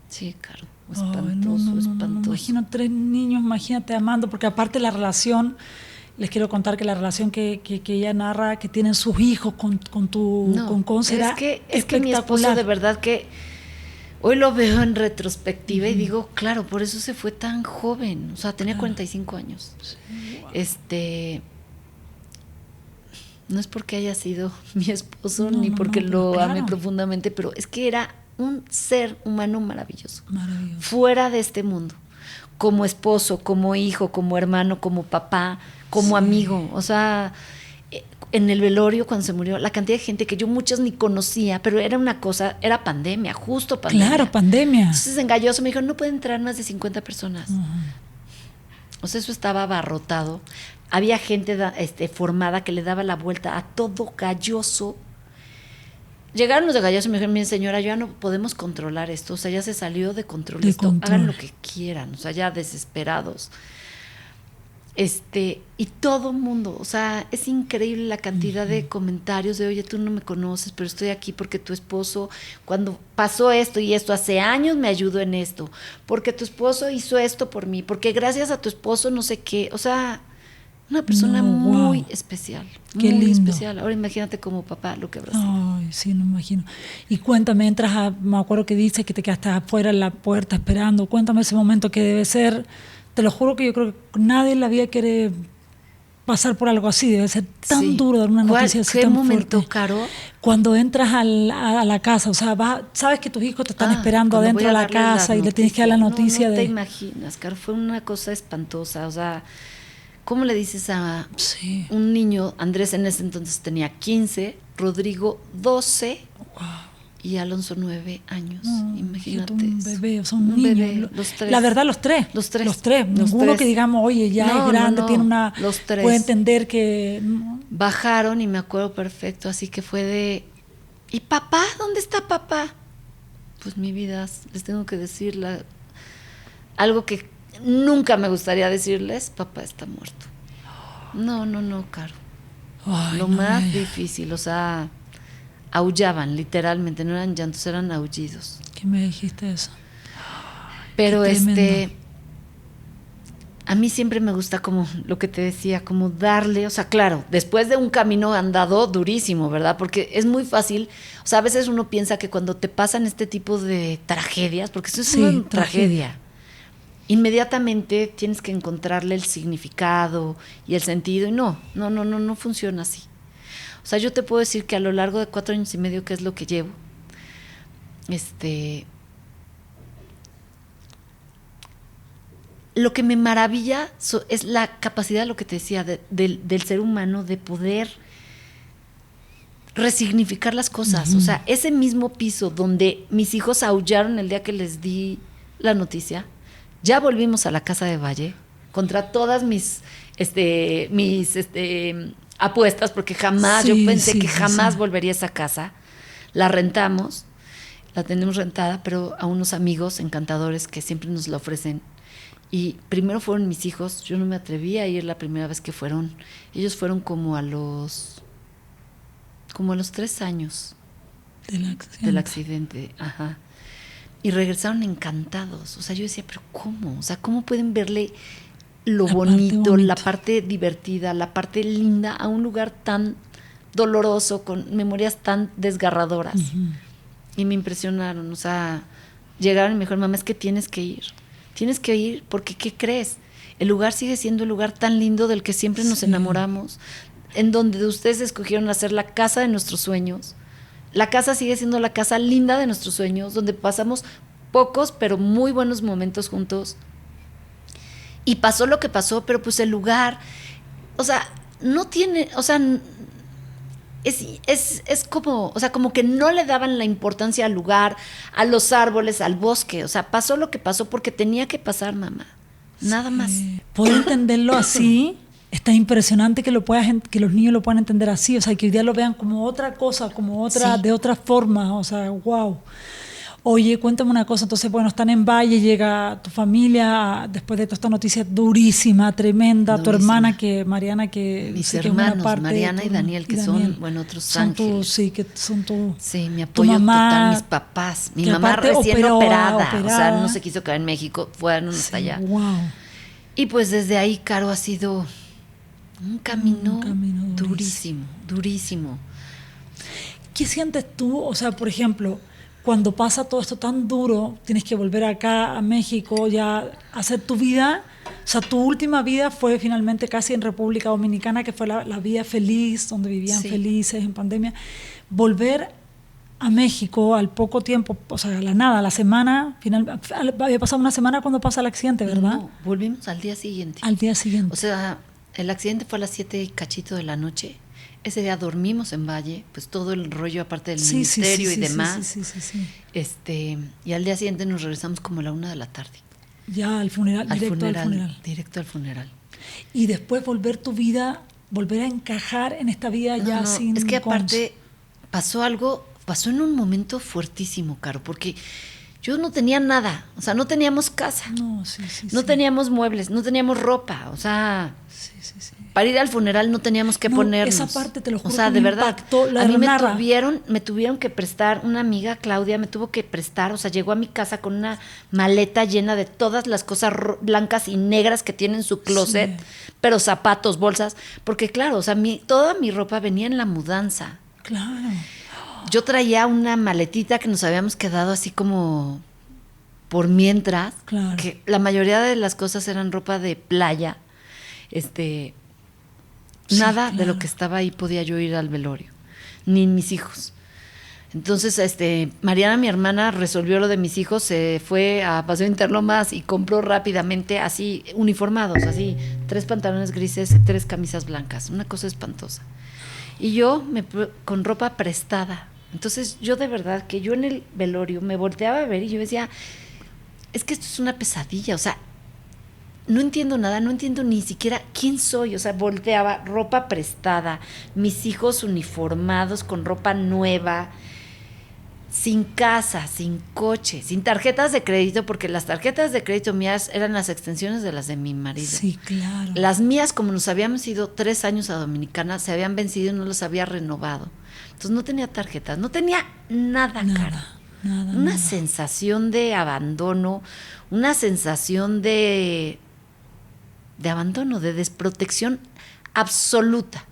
Sí, claro. Espantoso. No, imagino 3 niños, imagínate amando, porque aparte la relación les quiero contar que la relación que ella narra, que tienen sus hijos con Conce, era es que mi esposo, de verdad que hoy lo veo en retrospectiva y digo, claro, por eso se fue tan joven. O sea, tenía 45 años. Sí, wow. No es porque haya sido mi esposo, ni porque lo ame profundamente, pero es que era un ser humano maravilloso. Fuera de este mundo. Como esposo, como hijo, como hermano, como papá, como amigo. O sea, en el velorio cuando se murió, la cantidad de gente que yo muchas ni conocía, pero era una cosa, era pandemia, justo pandemia. Claro, pandemia. Entonces en Galloso me dijo, no pueden entrar más de 50 personas. O sea, eso estaba abarrotado. Había gente formada que le daba la vuelta a todo Galloso. Llegaron los de Galloso y me dijeron, miren señora, ya no podemos controlar esto, o sea, ya se salió de control esto, hagan lo que quieran, o sea, ya desesperados. Y todo mundo, o sea, es increíble la cantidad de comentarios de, oye, tú no me conoces, pero estoy aquí porque tu esposo, cuando pasó esto y esto, hace años me ayudó en esto, porque tu esposo hizo esto por mí, porque gracias a tu esposo no sé qué, o sea, una persona muy especial. Qué muy lindo. especial. Ahora imagínate como papá lo que habrá sido. Ay, sí, no me imagino. Y cuéntame, me acuerdo que dices que te quedaste afuera en la puerta esperando. Cuéntame ese momento que debe ser. Te lo juro que yo creo que nadie en la vida quiere pasar por algo así. Debe ser tan duro dar una noticia así tan fuerte. ¿Qué momento, Caro? Cuando entras a la casa, o sea, sabes que tus hijos te están esperando adentro de la casa y le tienes que dar la noticia no te imaginas, Caro, fue una cosa espantosa, o sea, ¿cómo le dices a un niño? Andrés en ese entonces tenía 15, Rodrigo 12 y Alonso 9 años. Imagínate. Un bebé, o sea, un niño. Bebé, los tres. La verdad, los tres. Ninguno que digamos, oye, ya es grande, tiene una... Los tres. Puede entender que... Bajaron y me acuerdo perfecto, así que fue de... ¿Y papá? ¿Dónde está papá? Pues mi vida, les tengo que decir algo que nunca me gustaría decirles, papá está muerto. No, Caro. Lo más difícil, o sea, aullaban, literalmente, no eran llantos, eran aullidos. ¿Qué me dijiste eso? Pero a mí siempre me gusta como lo que te decía, como darle, o sea, claro, después de un camino andado durísimo, ¿verdad? Porque es muy fácil, o sea, a veces uno piensa que cuando te pasan este tipo de tragedias, porque eso es una tragedia, inmediatamente tienes que encontrarle el significado y el sentido, y no funciona así. O sea, yo te puedo decir que a lo largo de 4 años y medio, que es lo que llevo, lo que me maravilla es la capacidad, lo que te decía, del ser humano de poder resignificar las cosas. O sea, ese mismo piso donde mis hijos aullaron el día que les di la noticia, ya volvimos a la casa de Valle contra todas mis apuestas, porque jamás, yo pensé que jamás volvería a esa casa. La rentamos, la tenemos rentada, pero a unos amigos encantadores que siempre nos la ofrecen. Y primero fueron mis hijos, yo no me atreví a ir la primera vez que fueron. Ellos fueron como a los 3 años del accidente. Ajá. Y regresaron encantados. O sea, yo decía, pero ¿cómo? O sea, ¿cómo pueden verle lo bonito, la parte divertida, la parte linda a un lugar tan doloroso, con memorias tan desgarradoras? Y me impresionaron. O sea, llegaron y me dijeron, mamá, es que tienes que ir. Tienes que ir porque, ¿qué crees? El lugar sigue siendo el lugar tan lindo del que siempre nos enamoramos, en donde ustedes escogieron hacer la casa de nuestros sueños. La casa sigue siendo la casa linda de nuestros sueños, donde pasamos pocos pero muy buenos momentos juntos. Y pasó lo que pasó, pero pues el lugar, o sea, no tiene, o sea, es como, o sea, como que no le daban la importancia al lugar, a los árboles, al bosque. O sea, pasó lo que pasó porque tenía que pasar, mamá. Nada más. Poder entenderlo así, está impresionante que que los niños lo puedan entender así. O sea, que hoy día lo vean como otra cosa, de otra forma. O sea, wow. Oye, cuéntame una cosa, entonces, bueno, están en Valle, llega tu familia, después de toda esta noticia durísima, tremenda, tu hermana, Mariana, que... Mis hermanos, Mariana y Daniel, que son, bueno, otros ángeles. Sí, mi apoyo total, mis papás. Mi mamá recién operada, o sea, no se quiso quedar en México, fueron hasta allá. Wow. Y pues desde ahí, Caro, ha sido Un camino durísimo. durísimo. ¿Qué sientes tú? O sea, por ejemplo, cuando pasa todo esto tan duro, tienes que volver acá a México ya a hacer tu vida. O sea, tu última vida fue finalmente casi en República Dominicana, que fue la vida feliz, donde vivían felices en pandemia. Volver a México al poco tiempo, o sea, a la nada, a la semana, había pasado una semana cuando pasa el accidente, ¿verdad? No, volvimos al día siguiente. Al día siguiente. O sea, el accidente fue a las 7 y cachito de la noche. Ese día dormimos en Valle, pues todo el rollo aparte del ministerio y demás. Sí. Y al día siguiente nos regresamos como a la 1 de la tarde. Ya al funeral, directo al funeral. Y después volver tu vida, volver a encajar en esta vida sin... Es que aparte pasó en un momento fuertísimo, Caro, porque yo no tenía nada, o sea, no teníamos casa, no teníamos muebles, no teníamos ropa, o sea, para ir al funeral no teníamos que ponernos. Esa parte te lo juro, o sea, de verdad, a mí me tuvieron que prestar, una amiga, Claudia, me tuvo que prestar, o sea, llegó a mi casa con una maleta llena de todas las cosas blancas y negras que tiene en su closet, pero zapatos, bolsas, porque claro, o sea, toda mi ropa venía en la mudanza. Claro. Yo traía una maletita que nos habíamos quedado así como por mientras, que la mayoría de las cosas eran ropa de playa. Nada de lo que estaba ahí podía yo ir al velorio, ni mis hijos. Entonces, Mariana, mi hermana, resolvió lo de mis hijos, se fue a Paseo Interlomas y compró rápidamente, así, uniformados, así, 3 pantalones grises y 3 camisas blancas, una cosa espantosa. Y yo con ropa prestada. Entonces yo de verdad que yo en el velorio me volteaba a ver y yo decía, es que esto es una pesadilla, o sea, no entiendo nada, no entiendo ni siquiera quién soy, o sea, volteaba, ropa prestada, mis hijos uniformados con ropa nueva, sin casa, sin coche, sin tarjetas de crédito, porque las tarjetas de crédito mías eran las extensiones de las de mi marido. Sí, claro. Las mías, como nos habíamos ido 3 años a Dominicana, se habían vencido y no los había renovado. Entonces no tenía tarjetas, no tenía nada. Una sensación de abandono, una sensación de abandono, de desprotección absoluta.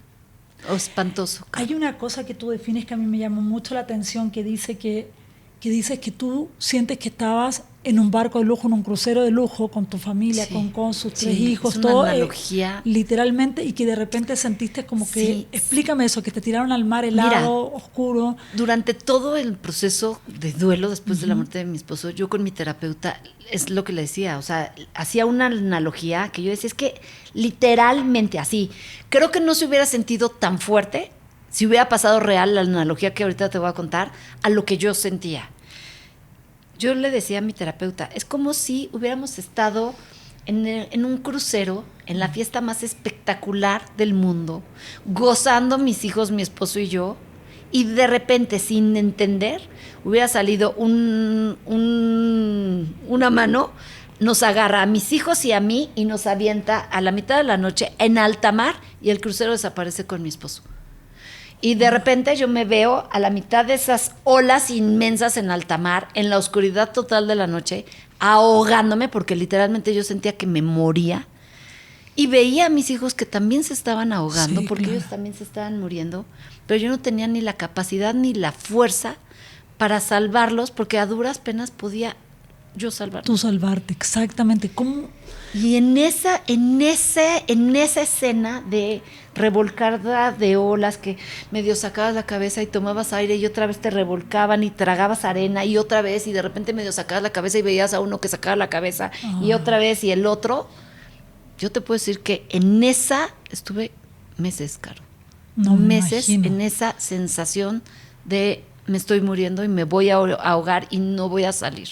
Espantoso. Hay una cosa que tú defines que a mí me llamó mucho la atención, que dices que tú sientes que estabas en un barco de lujo, en un crucero de lujo, con tu familia, con sus 3 hijos, es una todo, analogía. Literalmente, y que de repente sentiste como que, explícame eso, que te tiraron al mar helado, oscuro. Durante todo el proceso de duelo, después de la muerte de mi esposo, yo con mi terapeuta, es lo que le decía, o sea, hacía una analogía que yo decía, es que literalmente así, creo que no se hubiera sentido tan fuerte si hubiera pasado real la analogía que ahorita te voy a contar, a lo que yo sentía. Yo le decía a mi terapeuta, es como si hubiéramos estado en un crucero, en la fiesta más espectacular del mundo, gozando mis hijos, mi esposo y yo, y de repente, sin entender, hubiera salido una mano, nos agarra a mis hijos y a mí y nos avienta a la mitad de la noche en alta mar y el crucero desaparece con mi esposo. Y de repente yo me veo a la mitad de esas olas inmensas en alta mar, en la oscuridad total de la noche, ahogándome, porque literalmente yo sentía que me moría. Y veía a mis hijos que también se estaban ahogando, porque ellos también se estaban muriendo, pero yo no tenía ni la capacidad ni la fuerza para salvarlos, porque a duras penas podía yo salvarlos. Tú salvarte, exactamente. ¿Cómo? Y en esa escena de revolcada de olas, que medio sacabas la cabeza y tomabas aire y otra vez te revolcaban y tragabas arena y otra vez, y de repente medio sacabas la cabeza y veías a uno que sacaba la cabeza y otra vez y el otro, yo te puedo decir que en esa estuve meses, Caro. Meses en esa sensación de me estoy muriendo y me voy a ahogar y no voy a salir.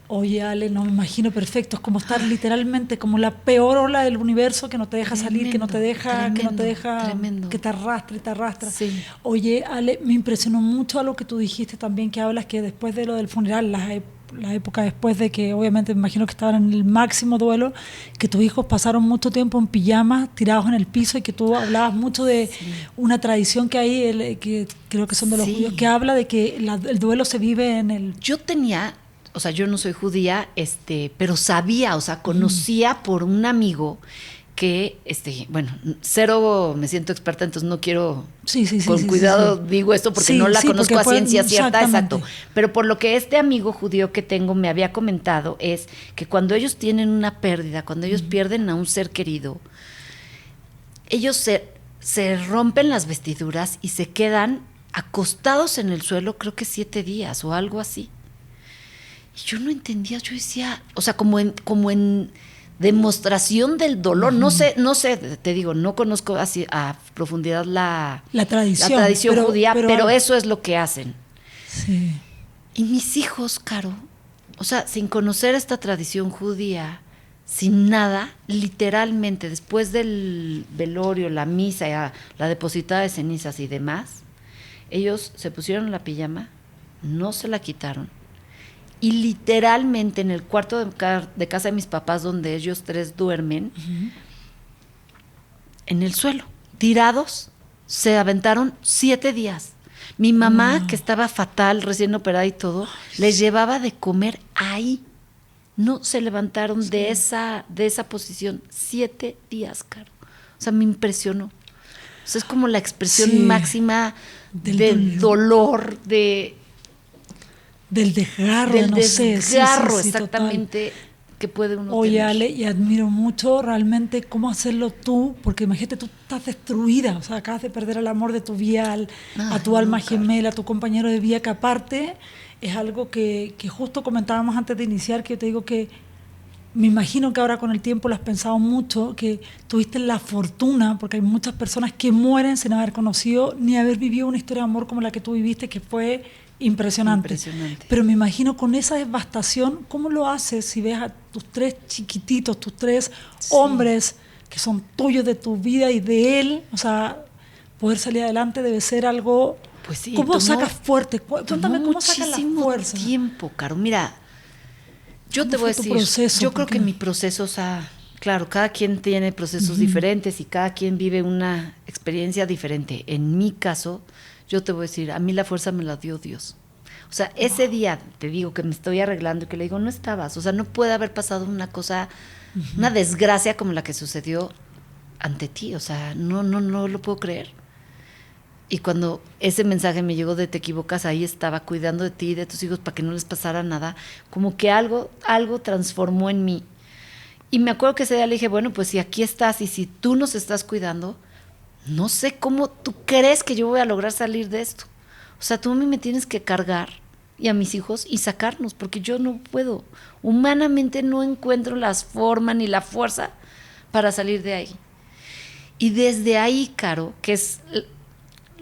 Oye, Ale, no me imagino perfecto. Es como estar literalmente como la peor ola del universo que no te deja salir, que no te deja, que te arrastra. Sí. Oye, Ale, me impresionó mucho algo que tú dijiste también, que hablas que después de lo del funeral, la época después de que, obviamente, me imagino que estaban en el máximo duelo, que tus hijos pasaron mucho tiempo en pijamas, tirados en el piso, y que tú hablabas mucho de una tradición que hay, que creo que son de los judíos, que habla de que el duelo se vive en el... Yo no soy judía, pero sabía, conocía por un amigo que, bueno, cero me siento experta, entonces no quiero, con cuidado digo esto porque no la conozco a ciencia cierta, exacto. Pero por lo que este amigo judío que tengo me había comentado es que cuando ellos tienen una pérdida, cuando ellos pierden a un ser querido, ellos se rompen las vestiduras y se quedan acostados en el suelo, creo que 7 días o algo así. Y yo no entendía, yo decía, o sea, como en demostración del dolor. No sé, te digo, no conozco así a profundidad la tradición judía, pero eso es lo que hacen. Sí. Y mis hijos, Caro, o sea, sin conocer esta tradición judía, sin nada, literalmente, después del velorio, la misa, la depositada de cenizas y demás, ellos se pusieron la pijama, no se la quitaron, y literalmente en el cuarto de casa de mis papás, donde ellos 3 duermen, en el suelo, tirados, se aventaron 7 días. Mi mamá, que estaba fatal, recién operada y todo, les llevaba de comer ahí. No se levantaron de esa posición. 7 días, Caro. O sea, me impresionó. O sea, es como la expresión máxima del dolor, del desgarro, del no sé. desgarro, exactamente, total, que puede uno Oye, tener. Ale, y admiro mucho realmente cómo hacerlo tú, porque imagínate, tú estás destruida, o sea, acabas de perder el amor de tu vida, a tu alma gemela, a tu compañero de vida, que aparte es algo que justo comentábamos antes de iniciar, que yo te digo que me imagino que ahora con el tiempo lo has pensado mucho, que tuviste la fortuna, porque hay muchas personas que mueren sin haber conocido ni haber vivido una historia de amor como la que tú viviste, que fue impresionante. Pero me imagino con esa devastación, ¿cómo lo haces si ves a tus 3 chiquititos, tus 3 hombres que son tuyos de tu vida y de él? O sea, poder salir adelante debe ser algo... Pues sí, ¿Cómo sacas fuerte? Cuéntame cómo sacas la fuerza. Tiempo, Caro. Mira, yo te voy a decir, proceso, yo creo que mi proceso, o sea, claro, cada quien tiene procesos diferentes y cada quien vive una experiencia diferente. En mi caso, yo te voy a decir, a mí la fuerza me la dio Dios. O sea, ese día, te digo, que me estoy arreglando y que le digo, no estabas. O sea, no puede haber pasado una cosa, una desgracia como la que sucedió ante ti. O sea, no lo puedo creer. Y cuando ese mensaje me llegó de te equivocas, ahí estaba cuidando de ti y de tus hijos para que no les pasara nada, como que algo transformó en mí. Y me acuerdo que ese día le dije, bueno, pues si aquí estás y si tú nos estás cuidando, no sé cómo tú crees que yo voy a lograr salir de esto. O sea, tú a mí me tienes que cargar y a mis hijos y sacarnos, porque yo no puedo. Humanamente no encuentro las formas ni la fuerza para salir de ahí. Y desde ahí, Caro, que es...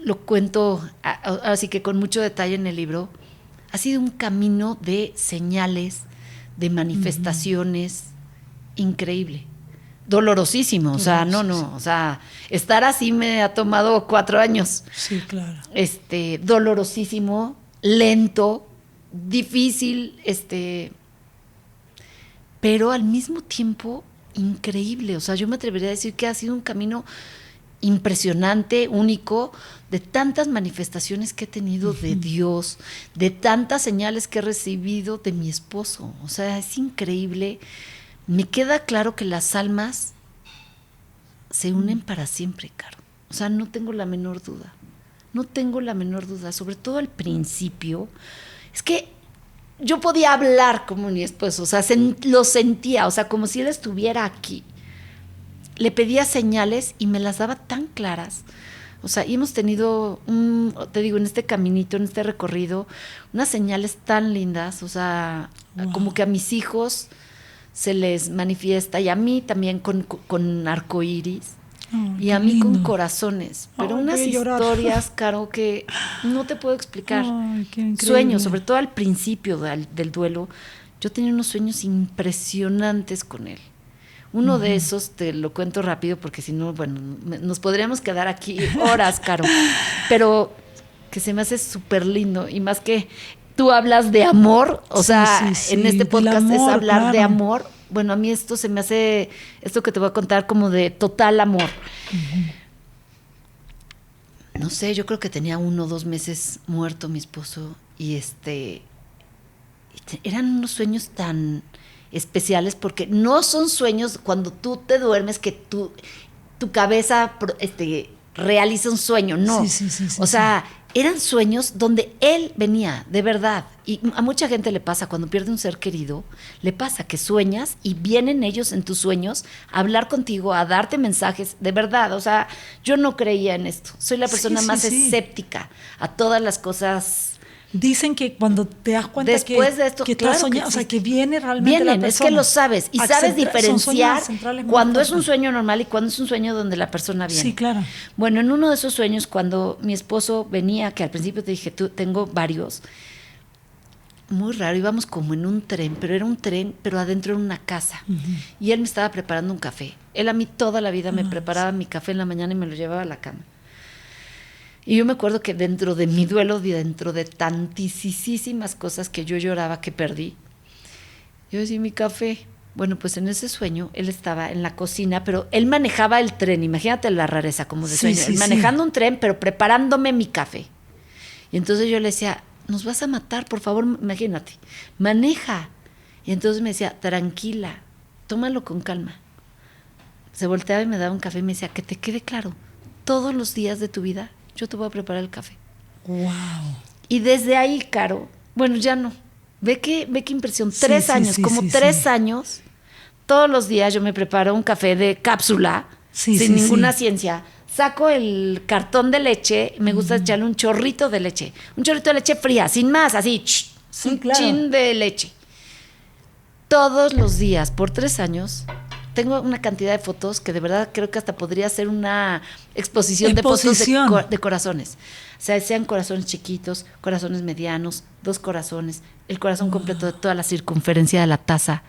lo cuento así que con mucho detalle en el libro, ha sido un camino de señales, de manifestaciones, increíble, dolorosísimo, o sea, o sea, estar así me ha tomado 4 años. Sí, claro. Dolorosísimo, lento, difícil, pero al mismo tiempo increíble, o sea, yo me atrevería a decir que ha sido un camino impresionante, único, de tantas manifestaciones que he tenido de Dios, de tantas señales que he recibido de mi esposo. O sea, es increíble. Me queda claro que las almas se unen para siempre, Caro. O sea, no tengo la menor duda. No tengo la menor duda. Sobre todo al principio. Es que yo podía hablar como mi esposo. O sea, lo sentía. O sea, como si él estuviera aquí. Le pedía señales y me las daba tan claras. O sea, y hemos tenido, te digo, en este caminito, en este recorrido, unas señales tan lindas. O sea, como que a mis hijos se les manifiesta, y a mí también con arcoíris, y a mí con corazones. Pero unas historias, Caro, que no te puedo explicar. Sueños, sobre todo al principio del duelo. Yo tenía unos sueños impresionantes con él. Uno de esos, te lo cuento rápido porque si no, bueno, nos podríamos quedar aquí horas, Caro. Pero que se me hace súper lindo. Y más que tú hablas de amor, o sea, en este podcast amor, es hablar de amor. Bueno, a mí esto se me hace, esto que te voy a contar, como de total amor. No sé, yo creo que tenía 1 o 2 meses muerto mi esposo y eran unos sueños tan especiales porque no son sueños cuando tú te duermes que tu cabeza realiza un sueño, no. Sí, o sea, eran sueños donde él venía, de verdad. Y a mucha gente le pasa, cuando pierde un ser querido, le pasa que sueñas y vienen ellos en tus sueños a hablar contigo, a darte mensajes, de verdad. O sea, yo no creía en esto. Soy la persona más escéptica a todas las cosas. Dicen que cuando te das cuenta después de esto, que claro estás soñando, o sea, que viene realmente la persona. Es que lo sabes. Y sabes diferenciar cuando es un fuertes. sueño normal y cuando es un sueño donde la persona viene. Sí, claro. Bueno, en uno de esos sueños, cuando mi esposo venía, que al principio te dije, tengo varios, muy raro, íbamos como en un tren, pero era un tren, pero adentro era una casa. Uh-huh. Y él me estaba preparando un café. Él a mí toda la vida me preparaba mi café en la mañana y me lo llevaba a la cama. Y yo me acuerdo que dentro de mi duelo, dentro de tantísimas cosas que yo lloraba que perdí, yo decía, mi café. Bueno, pues en ese sueño él estaba en la cocina, pero él manejaba el tren, imagínate la rareza como de sueño, él manejando un tren, pero preparándome mi café. Y entonces yo le decía, nos vas a matar, por favor, imagínate, maneja. Y entonces me decía, tranquila, tómalo con calma. Se volteaba y me daba un café y me decía, que te quede claro, todos los días de tu vida yo te voy a preparar el café. Wow. Y desde ahí, Caro, bueno, ya no. Ve qué impresión. 3 años, como 3 años, todos los días yo me preparo un café de cápsula, sin ninguna ciencia. Saco el cartón de leche, me gusta echarle un chorrito de leche. Un chorrito de leche fría, sin más, así, chin de leche. Todos los días, por 3 años... Tengo una cantidad de fotos que de verdad creo que hasta podría ser una exposición de fotos de corazones. O sea, sean corazones chiquitos, corazones medianos, 2 corazones, el corazón completo de toda la circunferencia de la taza.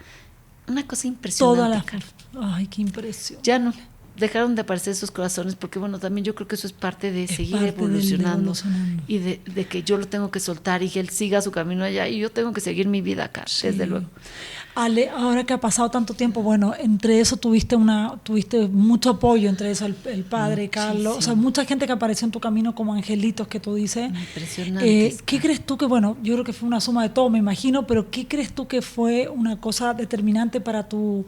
Una cosa impresionante. Ay, qué impresión. Ya no, dejaron de aparecer esos corazones porque, bueno, también yo creo que eso es parte de seguir evolucionando y de que yo lo tengo que soltar y que él siga su camino allá y yo tengo que seguir mi vida acá, desde luego. Ale, ahora que ha pasado tanto tiempo, bueno, entre eso tuviste mucho apoyo, entre eso el padre, Carlos, o sea, mucha gente que apareció en tu camino como angelitos que tú dices. Impresionante. ¿Qué crees tú que, bueno, yo creo que fue una suma de todo, me imagino, pero qué crees tú que fue una cosa determinante para tu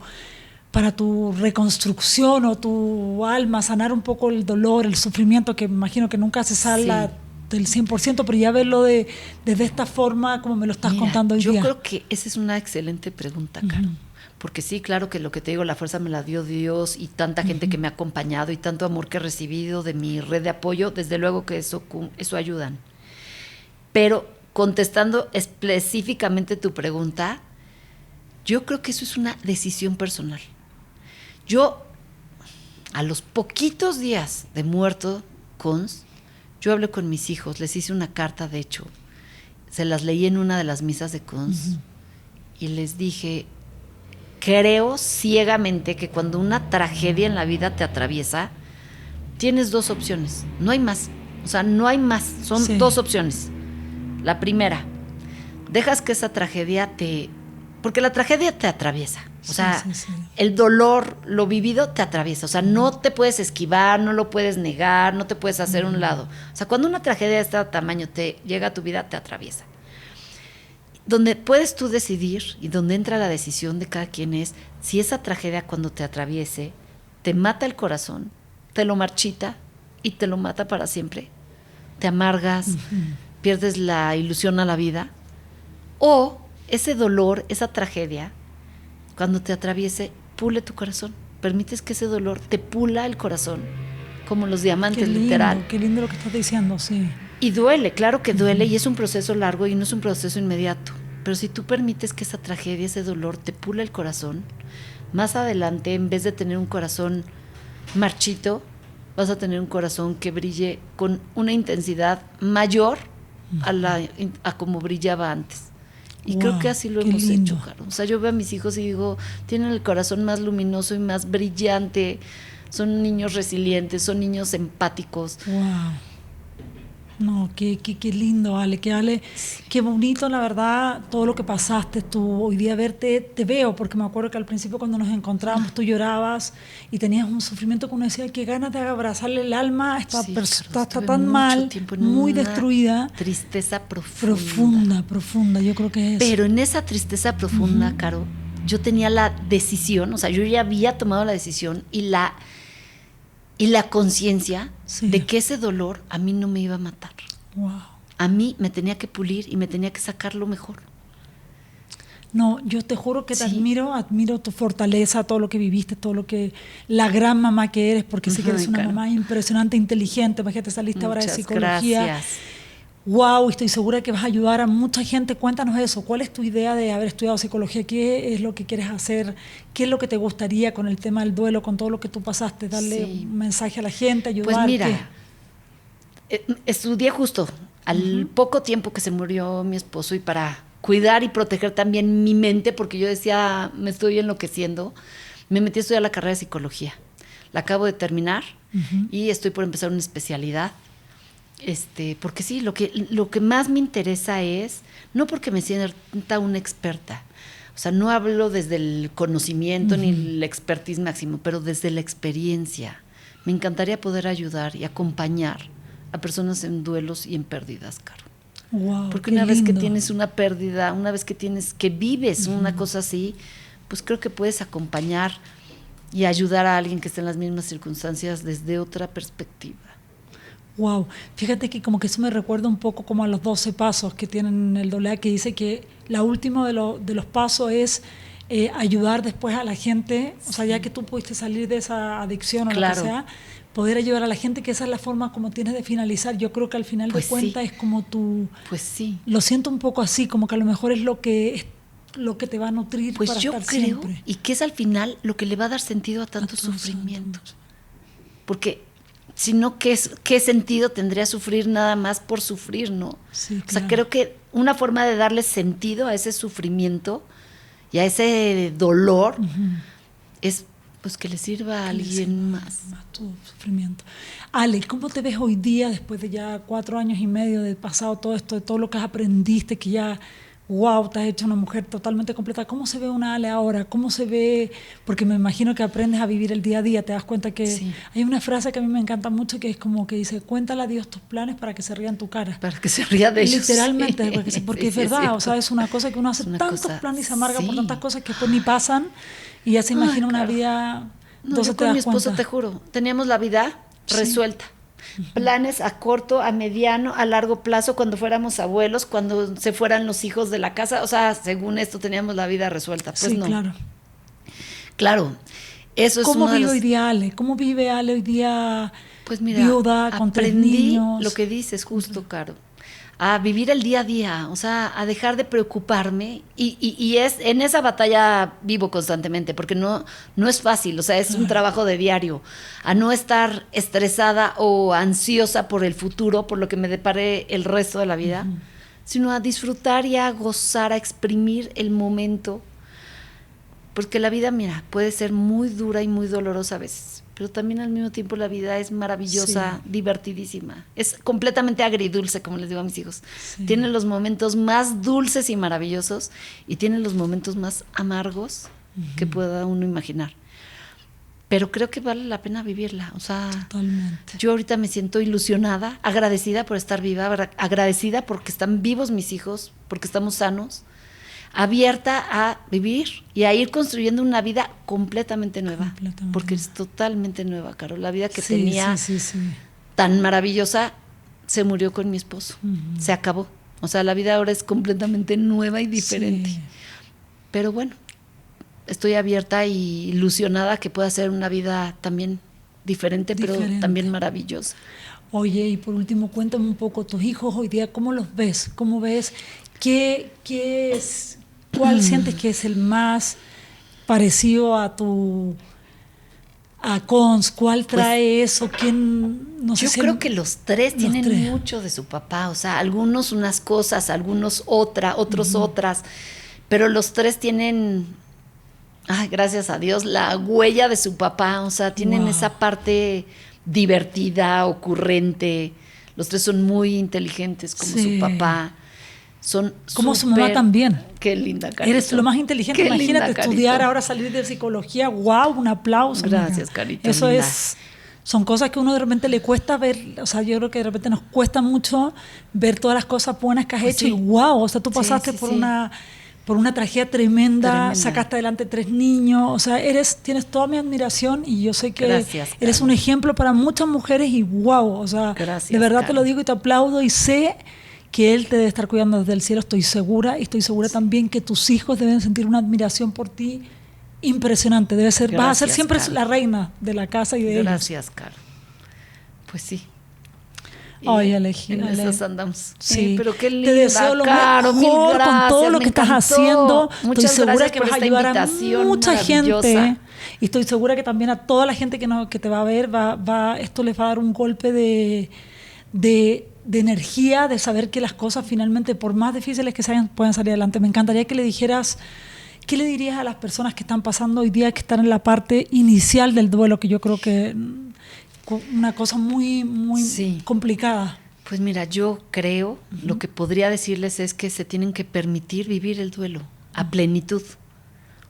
reconstrucción o tu alma, sanar un poco el dolor, el sufrimiento, que me imagino que nunca se sala del 100%, pero ya verlo desde esta forma como me lo estás contando hoy día? Yo creo que esa es una excelente pregunta, Caro. Porque sí, claro que lo que te digo, la fuerza me la dio Dios y tanta gente que me ha acompañado y tanto amor que he recibido de mi red de apoyo, desde luego que eso ayudan. Pero contestando específicamente tu pregunta, yo creo que eso es una decisión personal. Yo, a los poquitos días de muerto, yo hablé con mis hijos, les hice una carta, de hecho, se las leí en una de las misas de Cons, y les dije, creo ciegamente que cuando una tragedia en la vida te atraviesa, tienes 2 opciones, no hay más, o sea, no hay más, son 2 opciones. La primera, dejas que esa tragedia porque la tragedia te atraviesa, o sea, el dolor, lo vivido te atraviesa, o sea, no te puedes esquivar, no lo puedes negar, no te puedes hacer un lado. O sea, cuando una tragedia de este tamaño te llega a tu vida, te atraviesa. Donde puedes tú decidir y donde entra la decisión de cada quien es si esa tragedia cuando te atraviese te mata el corazón, te lo marchita y te lo mata para siempre, te amargas, pierdes la ilusión a la vida, o ese dolor, esa tragedia, cuando te atraviese, pule tu corazón. Permites que ese dolor te pula el corazón, como los diamantes, literal. Qué lindo lo que estás diciendo, sí. Y duele, claro que duele, y es un proceso largo y no es un proceso inmediato. Pero si tú permites que esa tragedia, ese dolor, te pula el corazón, más adelante, en vez de tener un corazón marchito, vas a tener un corazón que brille con una intensidad mayor a como brillaba antes. Y creo que así lo hemos hecho, Caro. O sea, yo veo a mis hijos y digo, tienen el corazón más luminoso y más brillante, son niños resilientes, son niños empáticos. Wow. No, qué lindo, Ale, qué bonito, la verdad, todo lo que pasaste tú. Hoy día verte, te veo, porque me acuerdo que al principio cuando nos encontramos tú llorabas y tenías un sufrimiento que uno decía, qué ganas de abrazarle el alma, está tan mal, muy destruida. Tristeza profunda. Profunda, yo creo que es. Pero en esa tristeza profunda, Caro, yo tenía la decisión, o sea, yo ya había tomado la decisión y la conciencia de que ese dolor a mí no me iba a matar. Wow. A mí me tenía que pulir y me tenía que sacar lo mejor. No, yo te juro que te admiro tu fortaleza, todo lo que viviste, la gran mamá que eres, porque sé que eres una mamá impresionante, inteligente. Imagínate, saliste ahora de psicología. Gracias. Wow, estoy segura que vas a ayudar a mucha gente. Cuéntanos eso. ¿Cuál es tu idea de haber estudiado psicología? ¿Qué es lo que quieres hacer? ¿Qué es lo que te gustaría con el tema del duelo, con todo lo que tú pasaste? Darle un mensaje a la gente, ayudar. Pues mira, estudié justo al poco tiempo que se murió mi esposo y para cuidar y proteger también mi mente, porque yo decía, me estoy enloqueciendo, me metí a estudiar la carrera de psicología. La acabo de terminar y estoy por empezar una especialidad. Porque sí, lo que más me interesa es, no porque me sienta una experta, o sea, no hablo desde el conocimiento ni el expertise máximo, pero desde la experiencia. Me encantaría poder ayudar y acompañar a personas en duelos y en pérdidas, Caro. Wow, porque una vez que tienes una pérdida, una vez que vives una cosa así, pues creo que puedes acompañar y ayudar a alguien que esté en las mismas circunstancias desde otra perspectiva. Wow, fíjate que como que eso me recuerda un poco como a los 12 pasos que tienen el AA, que dice que la última de los pasos es ayudar después a la gente, o sea, ya que tú pudiste salir de esa adicción o lo que sea, poder ayudar a la gente, que esa es la forma como tienes de finalizar. Yo creo que al final de cuentas es como tú... Pues sí. Lo siento un poco así, como que a lo mejor es lo que te va a nutrir para estar siempre. Pues yo creo, y que es al final lo que le va a dar sentido a tanto sufrimiento. Porque... si no, ¿qué sentido tendría sufrir nada más por sufrir, no? Sí, claro. O sea, creo que una forma de darle sentido a ese sufrimiento y a ese dolor es pues que le sirva a alguien más tu sufrimiento. Ale, ¿cómo te ves hoy día después de ya 4 años y medio de pasado todo esto, de todo lo que aprendiste, que ya... wow, te has hecho una mujer totalmente completa. ¿Cómo se ve una Ale ahora? ¿Cómo se ve? Porque me imagino que aprendes a vivir el día a día, te das cuenta que hay una frase que a mí me encanta mucho que es como que dice, cuéntale a Dios tus planes para que se ría en tu cara. Para que se ría de ellos. Literalmente, porque es verdad, o sea, es una cosa que uno hace tantos planes y se amarga por tantas cosas que después ni pasan y ya se imagina una vida... No, yo con mi esposo, te juro, teníamos la vida resuelta. Planes a corto, a mediano, a largo plazo, cuando fuéramos abuelos, cuando se fueran los hijos de la casa, o sea, según esto teníamos la vida resuelta. Pues sí, no. Claro, eso es ¿cómo vive hoy día Ale? ¿Cómo vive Ale hoy día pues mira, viuda, con 3 niños? Lo que dices justo, Caro, a vivir el día a día, o sea, a dejar de preocuparme y es en esa batalla vivo constantemente, porque no es fácil, o sea, es un trabajo de diario, a no estar estresada o ansiosa por el futuro, por lo que me depare el resto de la vida, sino a disfrutar y a gozar, a exprimir el momento, porque la vida, mira, puede ser muy dura y muy dolorosa a veces, pero también al mismo tiempo la vida es maravillosa, divertidísima. Es completamente agridulce, como les digo a mis hijos. Sí. Tiene los momentos más dulces y maravillosos y tiene los momentos más amargos que pueda uno imaginar. Pero creo que vale la pena vivirla. O sea, totalmente. Yo ahorita me siento ilusionada, agradecida por estar viva, agradecida porque están vivos mis hijos, porque estamos sanos, abierta a vivir y a ir construyendo una vida completamente nueva, porque es totalmente nueva, Caro. La vida que tenía tan maravillosa se murió con mi esposo, se acabó. O sea, la vida ahora es completamente nueva y diferente. Sí. Pero bueno, estoy abierta y ilusionada que pueda ser una vida también diferente, pero también maravillosa. Oye, y por último, cuéntame un poco, tus hijos hoy día, ¿cómo los ves? ¿Cómo ves? ¿Cuál sientes que es el más parecido a Cons? ¿Cuál trae eso? ¿Quién? No sé. Yo creo que los tres tienen mucho de su papá, o sea, algunos unas cosas, algunos otros otras, pero los tres tienen, gracias a Dios, la huella de su papá, o sea, tienen esa parte divertida, ocurrente. Los tres son muy inteligentes como su papá. Son como su mamá también. Qué linda, Carito. Eres lo más inteligente. Qué imagínate linda, estudiar ahora, salir de psicología. ¡Wow! Un aplauso. Gracias, Carito. Eso linda. Son cosas que a uno de repente le cuesta ver. O sea, yo creo que de repente nos cuesta mucho ver todas las cosas buenas que has hecho. Y ¡wow! O sea, tú pasaste por por una tragedia tremenda, Tremenda. sacaste adelante 3 niños, o sea, tienes toda mi admiración y yo sé que Gracias, eres un ejemplo para muchas mujeres y wow, o sea, Gracias, de verdad te Caro. lo digo y te aplaudo y sé que Él te debe estar cuidando desde el cielo, estoy segura, y estoy segura también que tus hijos deben sentir una admiración por ti impresionante, vas a ser Gracias, siempre Caro. la reina de la casa y de ellos. Gracias, Caro. Pues sí. Ay, Y Alejandra. en esas andamos. Sí, pero qué linda, te deseo lo Caro, mil mejor gracias, con todo lo me que estás encantó. haciendo. Muchas Estoy segura gracias que por vas a esta ayudar a invitación mucha gente. maravillosa. Y estoy segura que también a toda la gente que te va a ver, esto les va a dar un golpe de energía, de saber que las cosas finalmente, por más difíciles que sean, pueden salir adelante. Me encantaría que le dijeras, ¿qué le dirías a las personas que están pasando hoy día, que están en la parte inicial del duelo, que yo creo que una cosa muy, muy Sí. complicada? Pues mira, yo creo, lo que podría decirles es que se tienen que permitir vivir el duelo a plenitud.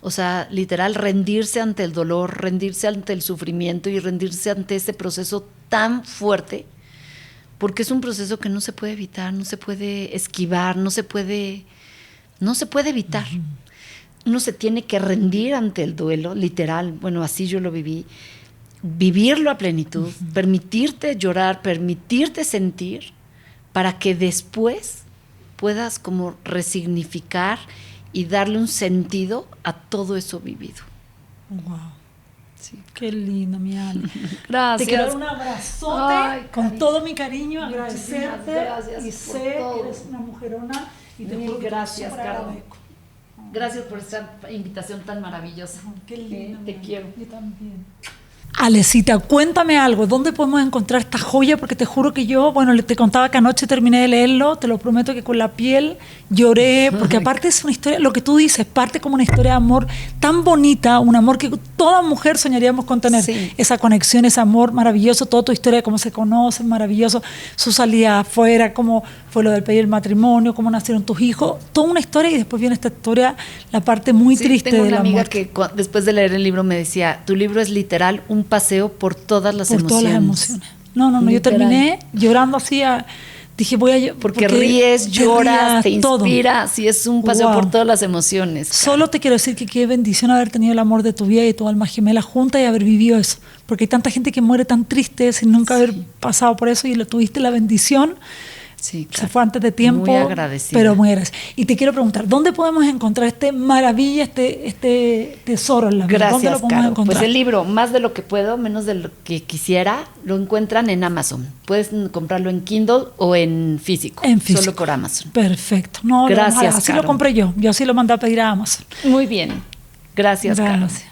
O sea, literal, rendirse ante el dolor, rendirse ante el sufrimiento y rendirse ante ese proceso tan fuerte, porque es un proceso que no se puede evitar, no se puede esquivar, no se puede evitar. Uno se tiene que rendir ante el duelo, literal, bueno, así yo lo viví, vivirlo a plenitud, permitirte llorar, permitirte sentir, para que después puedas como resignificar y darle un sentido a todo eso vivido. Wow. Sí. Qué lindo, mi Ale. Gracias. Te quiero dar un abrazote. Ay, con cariño. todo mi cariño, Muchísimas agradecerte. gracias Y por sé todo. que eres una mujerona. Y te Mil juro que gracias, súper Caro. agradezco. Gracias por esta invitación tan maravillosa. Qué lindo. Te quiero. Yo también. Alecita, cuéntame algo, ¿dónde podemos encontrar esta joya? Porque te juro que yo, bueno, te contaba que anoche terminé de leerlo, te lo prometo que con la piel lloré, porque aparte es una historia, lo que tú dices, parte como una historia de amor tan bonita, un amor que toda mujer soñaríamos con tener, Sí. esa conexión, ese amor maravilloso, toda tu historia de cómo se conocen, maravilloso, su salida afuera, cómo fue lo del pedir el matrimonio, cómo nacieron tus hijos, toda una historia y después viene esta historia, la parte muy Sí, triste tengo del una amiga amor. que después de leer el libro me decía, tu libro es literal un paseo por todas las Por emociones. todas las emociones. No, yo Literal. terminé llorando así, dije voy a Porque ríes, lloras, te todo. inspiras y es un paseo Wow. por todas las emociones. Solo te quiero decir que qué bendición haber tenido el amor de tu vida y tu alma gemela junta y haber vivido eso. Porque hay tanta gente que muere tan triste sin nunca haber pasado por eso y lo tuviste la bendición. Sí, Se claro. fue antes de tiempo, Muy agradecida. pero muy agradecida. Y te quiero preguntar, ¿dónde podemos encontrar este maravilla, este tesoro en la vida? ¿Dónde Gracias, lo podemos Caro. encontrar? Pues el libro, más de lo que puedo, menos de lo que quisiera, lo encuentran en Amazon. Puedes comprarlo en Kindle o en físico. En físico. Solo por Amazon. Perfecto. No, Gracias, así Caro. lo compré yo. Yo así lo mandé a pedir a Amazon. Muy bien. Gracias, Caro. Gracias.